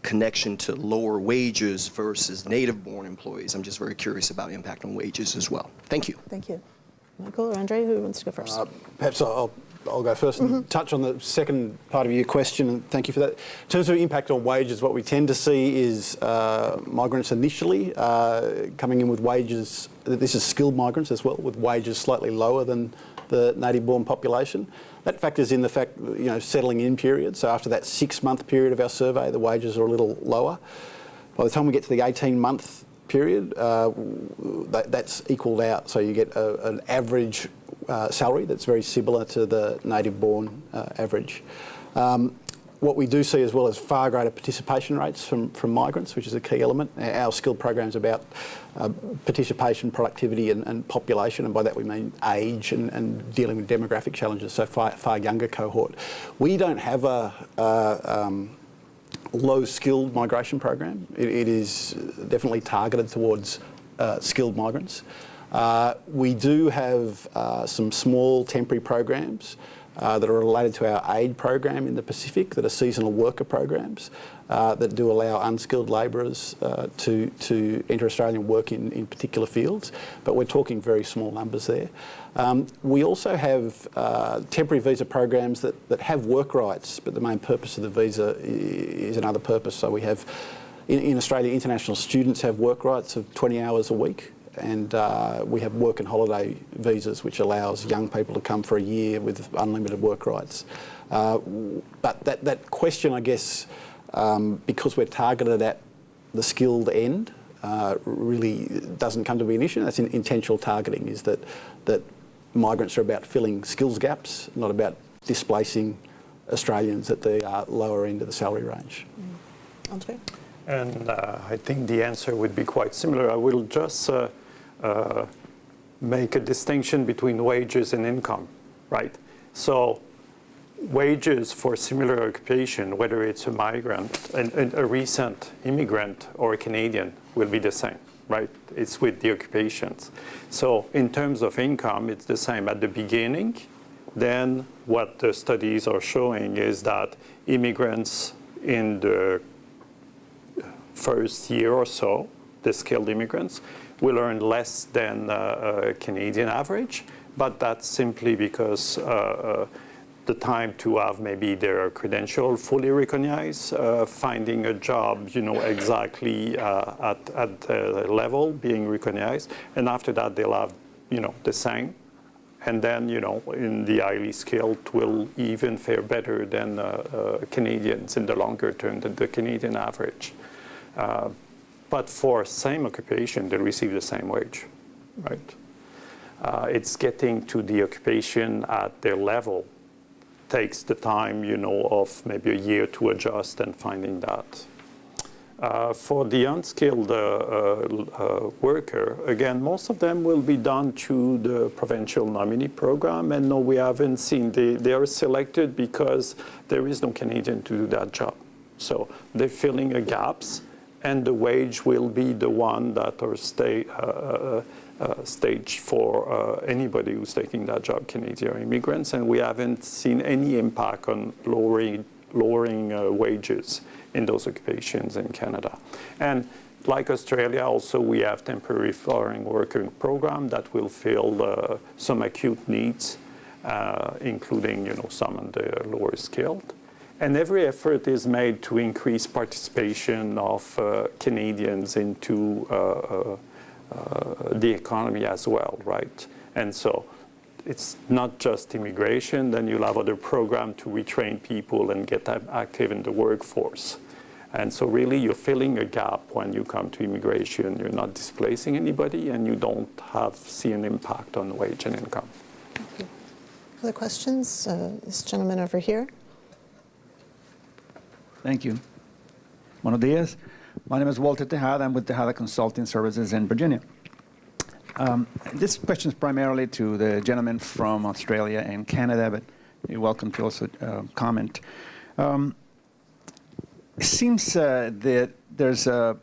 connection to lower wages versus native-born employees? I'm just very curious about impact on wages as well. Thank you. Thank you. Michael or Andre, who wants to go first? Perhaps I'll go first and touch on the second part of your question, and thank you for that. In terms of impact on wages, what we tend to see is migrants initially coming in with wages, this is skilled migrants as well, with wages slightly lower than the native-born population. That factors in the fact, settling in period. So after that 6-month period of our survey, the wages are a little lower. By the time we get to the 18-month period, that's equalled out. So you get an average salary that's very similar to the native-born average. What we do see as well is far greater participation rates from migrants, which is a key element. Our skilled program's about participation, productivity and population, and by that we mean age and dealing with demographic challenges, so far younger cohort. We don't have a low-skilled migration program. It is definitely targeted towards skilled migrants. We do have some small temporary programs that are related to our aid program in the Pacific, that are seasonal worker programs that do allow unskilled labourers to enter Australia and work in particular fields, but we're talking very small numbers there. We also have temporary visa programs that have work rights, but the main purpose of the visa is another purpose. So we have, in Australia, international students have work rights of 20 hours a week. And we have work and holiday visas, which allows young people to come for a year with unlimited work rights. But that question, I guess, because we're targeted at the skilled end, really doesn't come to be an issue. That's intentional targeting, is that migrants are about filling skills gaps, not about displacing Australians at the lower end of the salary range. Andre? And I think the answer would be quite similar. I will just make a distinction between wages and income, right? So wages for similar occupation, whether it's a migrant, a recent immigrant or a Canadian, will be the same, right? It's with the occupations. So in terms of income, it's the same at the beginning. Then what the studies are showing is that immigrants in the first year or so, the skilled immigrants, will earn less than a Canadian average, but that's simply because the time to have maybe their credential fully recognized, finding a job, exactly at the level being recognized, and after that they'll have, the same. And then, in the highly skilled will even fare better than Canadians in the longer term than the Canadian average. But for same occupation, they receive the same wage, right? It's getting to the occupation at their level takes the time, of maybe a year to adjust and finding that. For the unskilled worker, again, most of them will be done through the provincial nominee program, and no, we haven't seen, they are selected because there is no Canadian to do that job. So they're filling a gaps, and the wage will be the one that are staged for anybody who's taking that job, Canadian immigrants, and we haven't seen any impact on lowering wages in those occupations in Canada. And like Australia, also we have temporary foreign worker program that will fill some acute needs, including some of the lower skilled. And every effort is made to increase participation of Canadians into the economy as well, right? And so it's not just immigration, then you'll have other programs to retrain people and get them active in the workforce. And so really you're filling a gap when you come to immigration. You're not displacing anybody and you don't see an impact on wage and income. Thank you. Other questions? This gentleman over here. Thank you. Buenos días. My name is Walter Tejada. I'm with Tejada Consulting Services in Virginia. This question is primarily to the gentleman from Australia and Canada, but you're welcome to also comment. It seems that there's a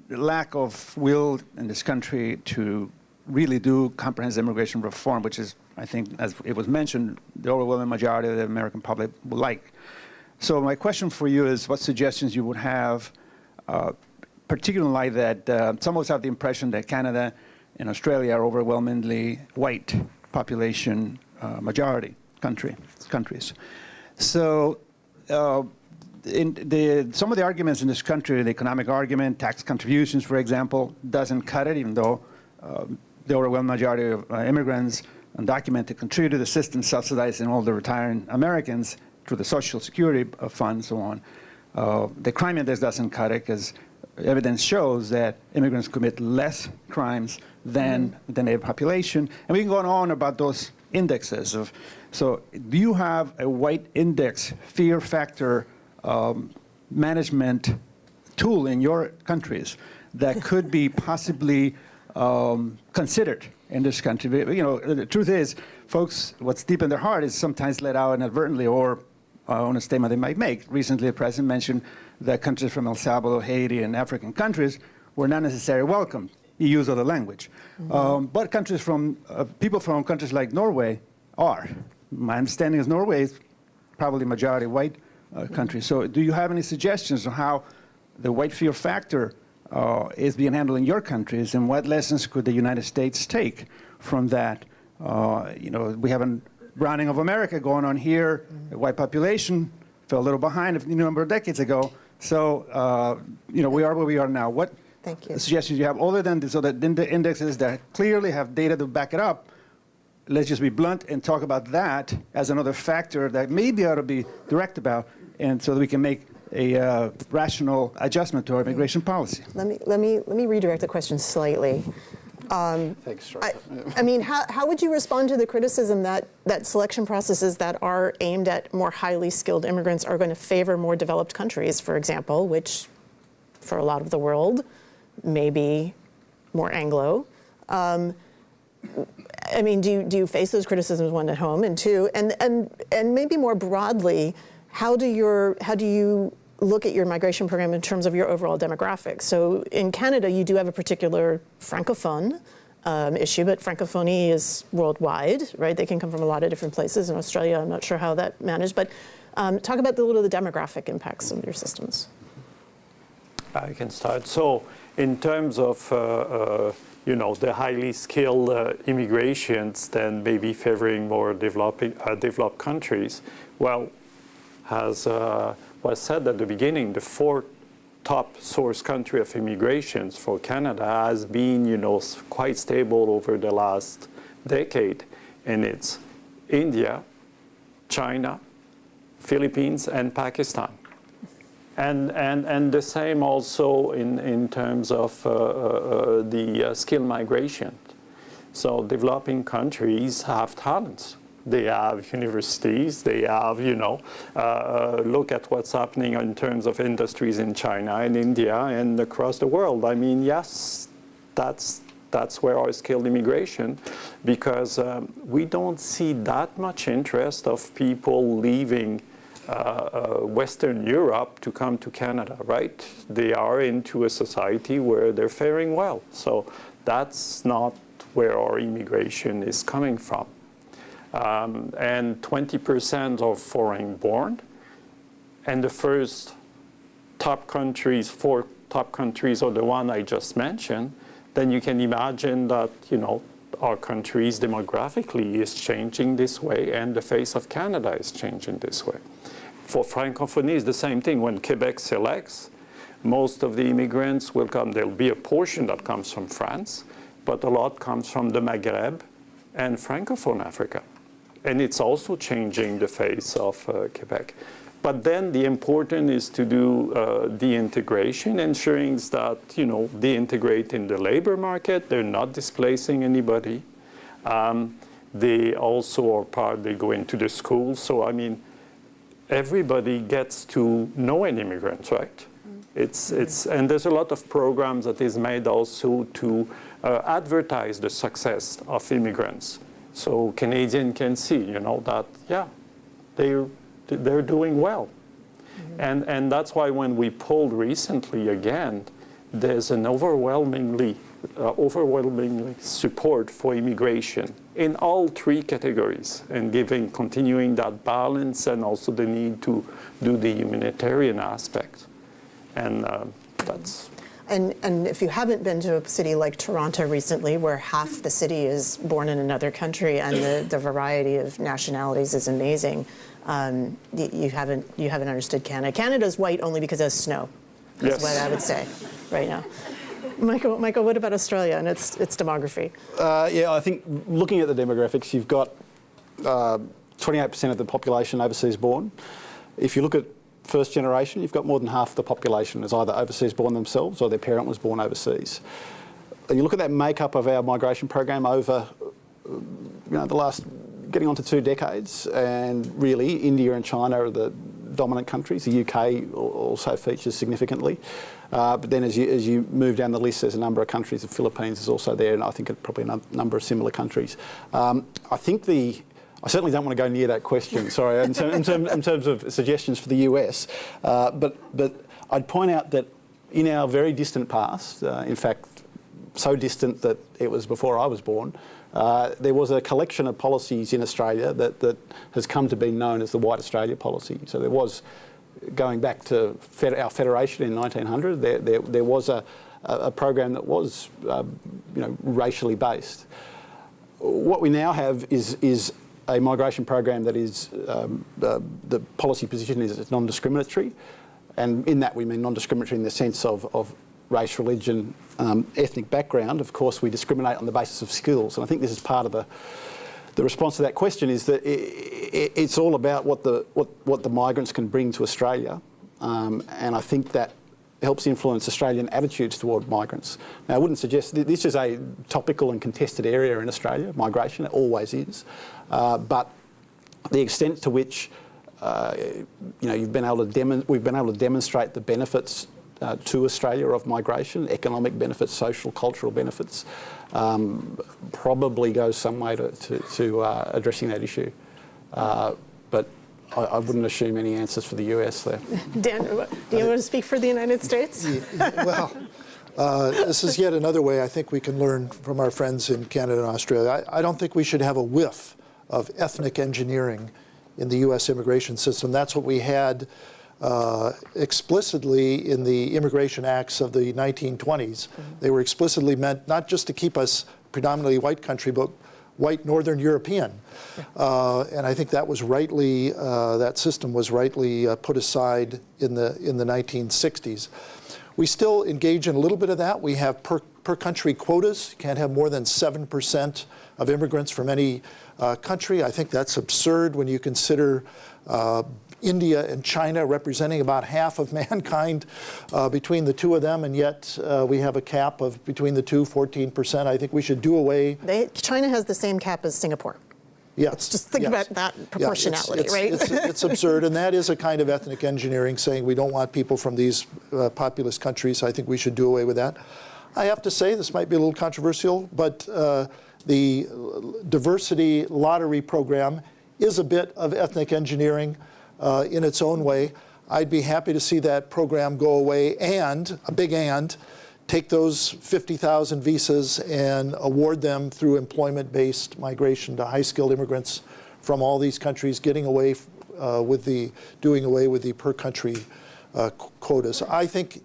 lack of will in this country to really do comprehensive immigration reform, which is, I think, as it was mentioned, the overwhelming majority of the American public would like. So my question for you is what suggestions you would have, particularly like that some of us have the impression that Canada and Australia are overwhelmingly white population majority countries. So some of the arguments in this country, the economic argument, tax contributions, for example, doesn't cut it, even though the overwhelming majority of immigrants undocumented contribute to the system subsidizing all the retiring Americans through the Social Security fund and so on. The crime index doesn't cut it because evidence shows that immigrants commit less crimes than the native population. And we can go on about those indexes. So do you have a white index fear factor management tool in your countries that could be possibly considered in this country? The truth is, folks, what's deep in their heart is sometimes let out inadvertently or on a statement they might make. Recently, the president mentioned that countries from El Salvador, Haiti, and African countries were not necessarily welcome. He used other language. Mm-hmm. But countries from, people from countries like Norway are. My understanding is Norway is probably majority white country. So do you have any suggestions on how the white fear factor is being handled in your countries, and what lessons could the United States take from that? We have a browning of America going on here. The white population fell a little behind a number of decades ago. So, we are where we are now. What suggestions do you have other than the indexes that clearly have data to back it up? Let's just be blunt and talk about that as another factor that maybe ought to be direct about, and so that we can make a rational adjustment to our immigration policy. Let me redirect the question slightly. Thanks, Teresa. I mean, how would you respond to the criticism that selection processes that are aimed at more highly skilled immigrants are going to favor more developed countries, for example, which for a lot of the world may be more Anglo? I mean, do you face those criticisms, one, at home, and two, and maybe more broadly, how do you look at your migration program in terms of your overall demographics? So in Canada, you do have a particular francophone issue, but francophonie is worldwide, right? They can come from a lot of different places. In Australia, I'm not sure how that managed, but talk about a little of the demographic impacts of your systems. I can start. So in terms of the highly skilled immigrations, then maybe favoring more developed countries, well, as was said at the beginning, the fourth top source country of immigrations for Canada has been, quite stable over the last decade, and it's India, China, Philippines, and Pakistan. And the same also in terms of the skill migration. So developing countries have talents. They have universities, they have, look at what's happening in terms of industries in China and India and across the world. I mean, yes, that's where our skilled immigration, because we don't see that much interest of people leaving Western Europe to come to Canada, right? They are into a society where they're faring well. So that's not where our immigration is coming from. And 20% are foreign-born. And the first top countries, 4 top countries are the one I just mentioned. Then you can imagine that, our countries demographically is changing this way, and the face of Canada is changing this way. For Francophonie, it's the same thing. When Quebec selects, most of the immigrants will come. There'll be a portion that comes from France, but a lot comes from the Maghreb and Francophone Africa. And it's also changing the face of Quebec. But then the important is to do the integration, ensuring that, they integrate in the labor market. They're not displacing anybody. They also are part, they go into the schools. So, everybody gets to know an immigrant, right? And there's a lot of programs that is made also to advertise the success of immigrants. So Canadians can see, that, yeah, they're doing well. Mm-hmm. And that's why when we polled recently again, there's an overwhelmingly support for immigration in all 3 categories, and continuing that balance, and also the need to do the humanitarian aspect. And that's... And if you haven't been to a city like Toronto recently, where half the city is born in another country and the variety of nationalities is amazing, you haven't understood Canada. Canada's white only because it has snow. That's what I would say right now. Michael, what about Australia and its demography? Yeah, I think looking at the demographics, you've got 28% of the population overseas born. If you look at first generation, you've got more than half the population is either overseas born themselves or their parent was born overseas. And you look at that makeup of our migration program over the last, getting on to 2 decades, and really India and China are the dominant countries. The UK also features significantly. But then as you move down the list, there's a number of countries. The Philippines is also there, and I think probably a number of similar countries. I certainly don't want to go near that question, sorry, in terms of suggestions for the US. But I'd point out that in our very distant past, in fact, so distant that it was before I was born, there was a collection of policies in Australia that has come to be known as the White Australia policy. So there was, going back to our federation in 1900, there was a program that was racially based. What we now have is a migration program that is, the policy position is it's non-discriminatory, and in that we mean non-discriminatory in the sense of race, religion, ethnic background. Of course, we discriminate on the basis of skills, and I think this is part of the response to that question, is that it's all about what the migrants can bring to Australia, and I think that helps influence Australian attitudes toward migrants. Now, I wouldn't suggest this is a topical and contested area in Australia, migration. It always is, but the extent to which we've been able to demonstrate the benefits to Australia of migration, economic benefits, social, cultural benefits, probably goes some way to addressing that issue. But I wouldn't assume any answers for the US there. Dan, do you want to speak for the United States? Well, this is yet another way I think we can learn from our friends in Canada and Australia. I don't think we should have a whiff of ethnic engineering in the US immigration system. That's what we had explicitly in the immigration acts of the 1920s. Mm-hmm. They were explicitly meant not just to keep us predominantly white country, but white Northern European. And I think that was rightly, that system was rightly put aside in the 1960s. We still engage in a little bit of that. We have per country quotas. You can't have more than 7% of immigrants from any country. I think that's absurd when you consider India and China representing about half of mankind between the two of them, and yet we have a cap of between the two, 14%. I think we should do away. China has the same cap as Singapore. Yes. Let's just think about that proportionality, right? It's absurd, and that is a kind of ethnic engineering, saying we don't want people from these populous countries. I think we should do away with that. I have to say, this might be a little controversial, but the diversity lottery program is a bit of ethnic engineering. in its own way. I'd be happy to see that program go away and, a big and, take those 50,000 visas and award them through employment-based migration to high-skilled immigrants from all these countries, doing away with the per-country quotas. I think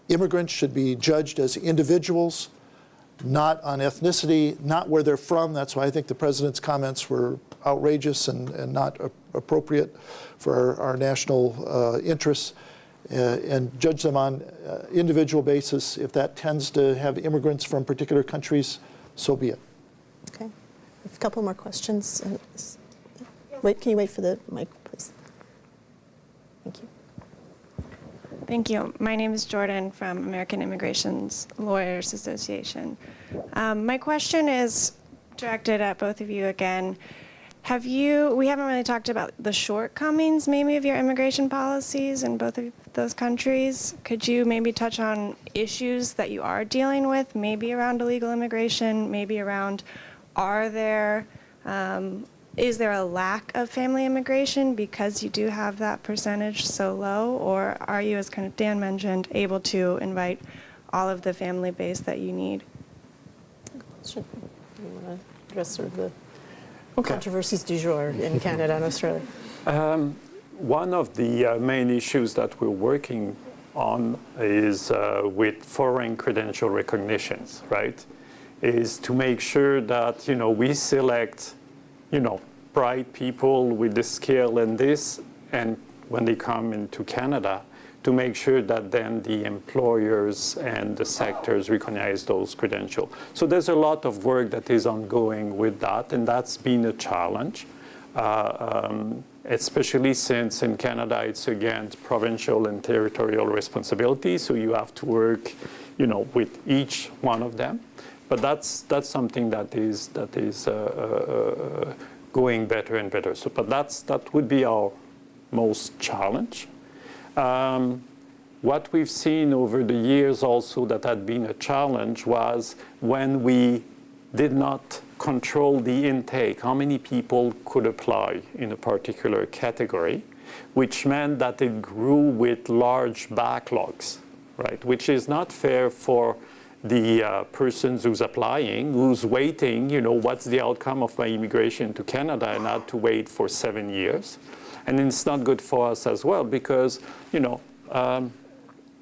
immigrants should be judged as individuals, not on ethnicity, not where they're from. That's why I think the president's comments were outrageous and not appropriate for our national interests. And judge them on individual basis. If that tends to have immigrants from particular countries, so be it. Okay. A couple more questions. Wait, can you wait for the mic, please? Thank you. Thank you. My name is Jordan from American Immigration Lawyers Association. My question is directed at both of you again. We haven't really talked about the shortcomings maybe of your immigration policies in both of those countries. Could you maybe touch on issues that you are dealing with, maybe around illegal immigration, maybe around is there a lack of family immigration because you do have that percentage so low, or are you, as kind of Dan mentioned, able to invite all of the family base that you need? Do you want to address sort of the controversies du jour in Canada and Australia? One of the main issues that we're working on is with foreign credential recognitions, right? Is to make sure that, we select, bright people with the skill and this, and when they come into Canada, to make sure that then the employers and the sectors recognize those credentials. So there's a lot of work that is ongoing with that, and that's been a challenge, especially since in Canada it's against provincial and territorial responsibility, so you have to work, with each one of them. But that's something that is going better and better. So, but that would be our most challenge. What we've seen over the years also that had been a challenge was when we did not control the intake, how many people could apply in a particular category, which meant that it grew with large backlogs, right? Which is not fair for the persons who's applying, who's waiting, what's the outcome of my immigration to Canada, and had to wait for 7 years. And it's not good for us as well because,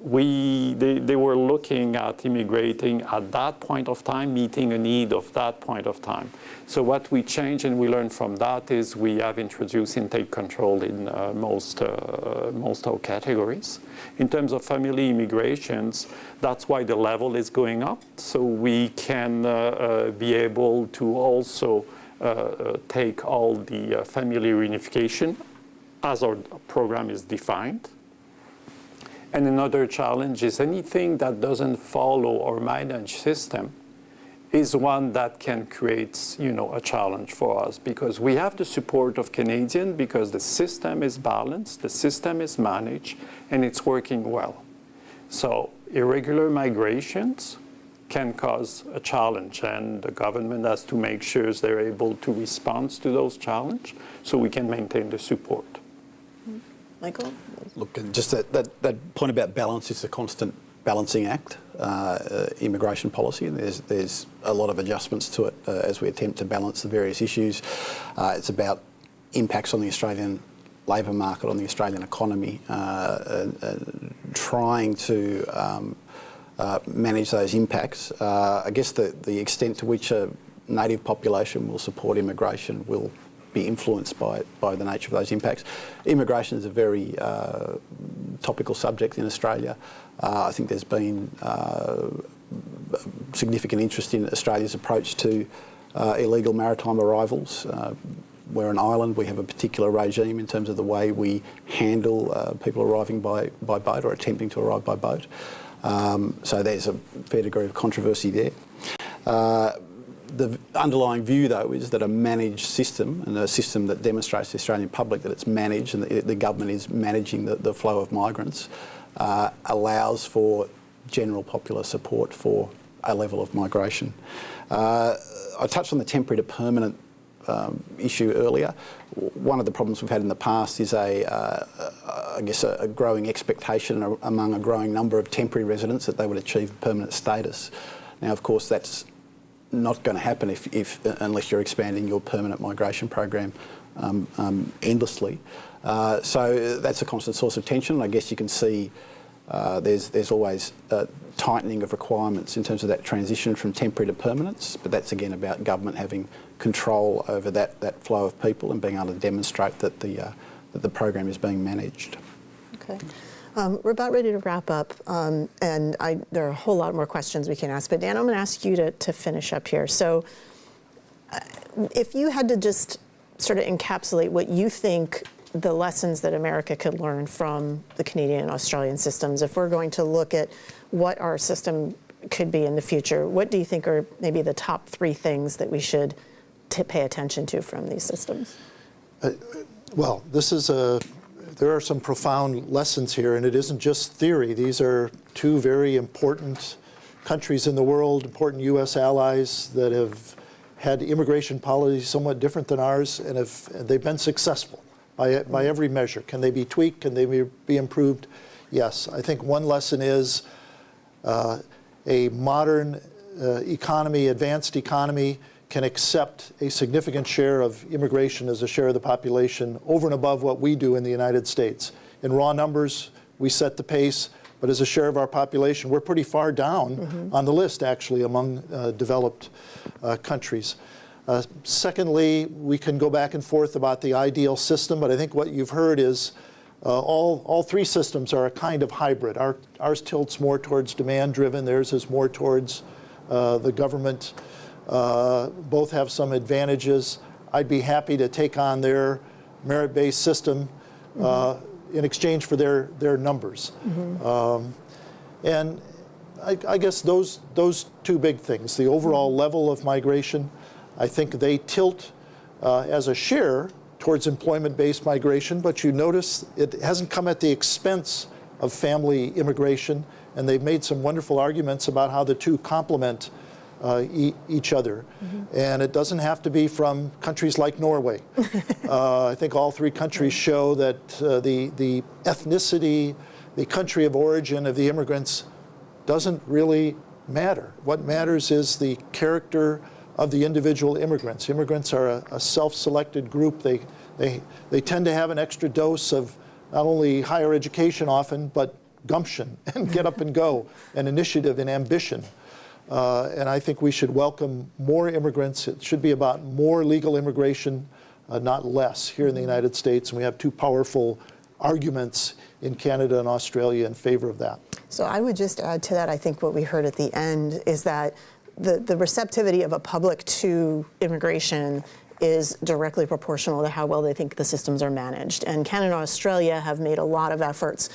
they were looking at immigrating at that point of time, meeting a need of that point of time. So what we changed and we learned from that is we have introduced intake control in most our categories. In terms of family immigrations, that's why the level is going up. So we can be able to also take all the family reunification as our program is defined. And another challenge is anything that doesn't follow our managed system is one that can create, a challenge for us because we have the support of Canadians because the system is balanced, the system is managed, and it's working well. So irregular migrations can cause a challenge, and the government has to make sure they're able to respond to those challenges so we can maintain the support. Michael? Look, just that point about balance is a constant balancing act, immigration policy, and there's a lot of adjustments to it as we attempt to balance the various issues. It's about impacts on the Australian labour market, on the Australian economy, trying to manage those impacts. I guess the extent to which a native population will support immigration will be influenced by the nature of those impacts. Immigration is a very topical subject in Australia. I think there's been significant interest in Australia's approach to illegal maritime arrivals. We're an island, we have a particular regime in terms of the way we handle people arriving by boat or attempting to arrive by boat. So there's a fair degree of controversy there. The underlying view, though, is that a managed system, and a system that demonstrates to the Australian public that it's managed and the government is managing the flow of migrants, allows for general popular support for a level of migration. I touched on the temporary to permanent issue earlier. One of the problems we've had in the past is I guess a growing expectation among a growing number of temporary residents that they would achieve permanent status. Now, of course, that's not going to happen unless you're expanding your permanent migration program endlessly. So that's a constant source of tension. I guess you can see there's always tightening of requirements in terms of that transition from temporary to permanence, but that's again about government having control over that flow of people and being able to demonstrate that the program is being managed. Okay. We're about ready to wrap up, and there are a whole lot more questions we can ask, but Dan, I'm going to ask you to finish up here. So if you had to just sort of encapsulate what you think the lessons that America could learn from the Canadian and Australian systems, if we're going to look at what our system could be in the future, what do you think are maybe the top 3 things that we should pay attention to from these systems? Well, there are some profound lessons here, and it isn't just theory. These are 2 very important countries in the world, important U.S. allies that have had immigration policies somewhat different than ours, and they've been successful by every measure. Can they be tweaked? Can they be improved? Yes. I think one lesson is a modern economy, advanced economy, can accept a significant share of immigration as a share of the population over and above what we do in the United States. In raw numbers, we set the pace, but as a share of our population, we're pretty far down on the list, actually, among developed countries. Secondly, we can go back and forth about the ideal system, but I think what you've heard is all 3 systems are a kind of hybrid. Ours tilts more towards demand-driven, theirs is more towards the government. Both have some advantages. I'd be happy to take on their merit-based system in exchange for their numbers. And I guess those 2 big things, the overall level of migration, I think they tilt as a share towards employment-based migration, but you notice it hasn't come at the expense of family immigration, and they've made some wonderful arguments about how the 2 complement each other. And it doesn't have to be from countries like Norway. I think all 3 countries show that the ethnicity, the country of origin of the immigrants doesn't really matter. What matters is the character of the individual immigrants. Immigrants are a self-selected group. They tend to have an extra dose of not only higher education often, but gumption and get up and go, and initiative and ambition. And I think we should welcome more immigrants. It should be about more legal immigration, not less, here in the United States. And we have 2 powerful arguments in Canada and Australia in favor of that. So I would just add to that, I think what we heard at the end is that the receptivity of a public to immigration is directly proportional to how well they think the systems are managed. And Canada and Australia have made a lot of efforts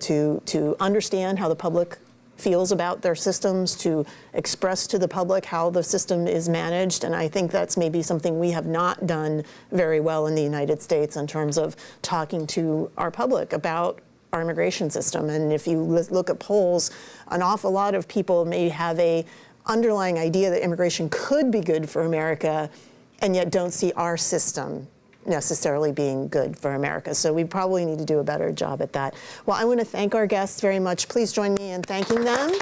to understand how the public feels about their systems, to express to the public how the system is managed. And I think that's maybe something we have not done very well in the United States in terms of talking to our public about our immigration system. And if you look at polls, an awful lot of people may have a underlying idea that immigration could be good for America, and yet don't see our system necessarily being good for America. So we probably need to do a better job at that. Well, I want to thank our guests very much. Please join me in thanking them.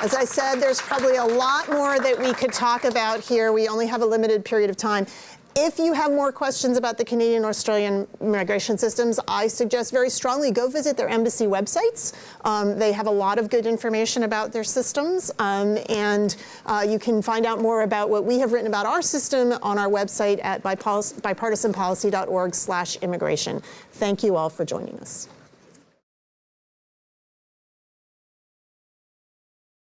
As I said, there's probably a lot more that we could talk about here. We only have a limited period of time. If you have more questions about the Canadian and Australian migration systems, I suggest very strongly go visit their embassy websites. They have a lot of good information about their systems, and you can find out more about what we have written about our system on our website at bipartisanpolicy.org/immigration. Thank you all for joining us.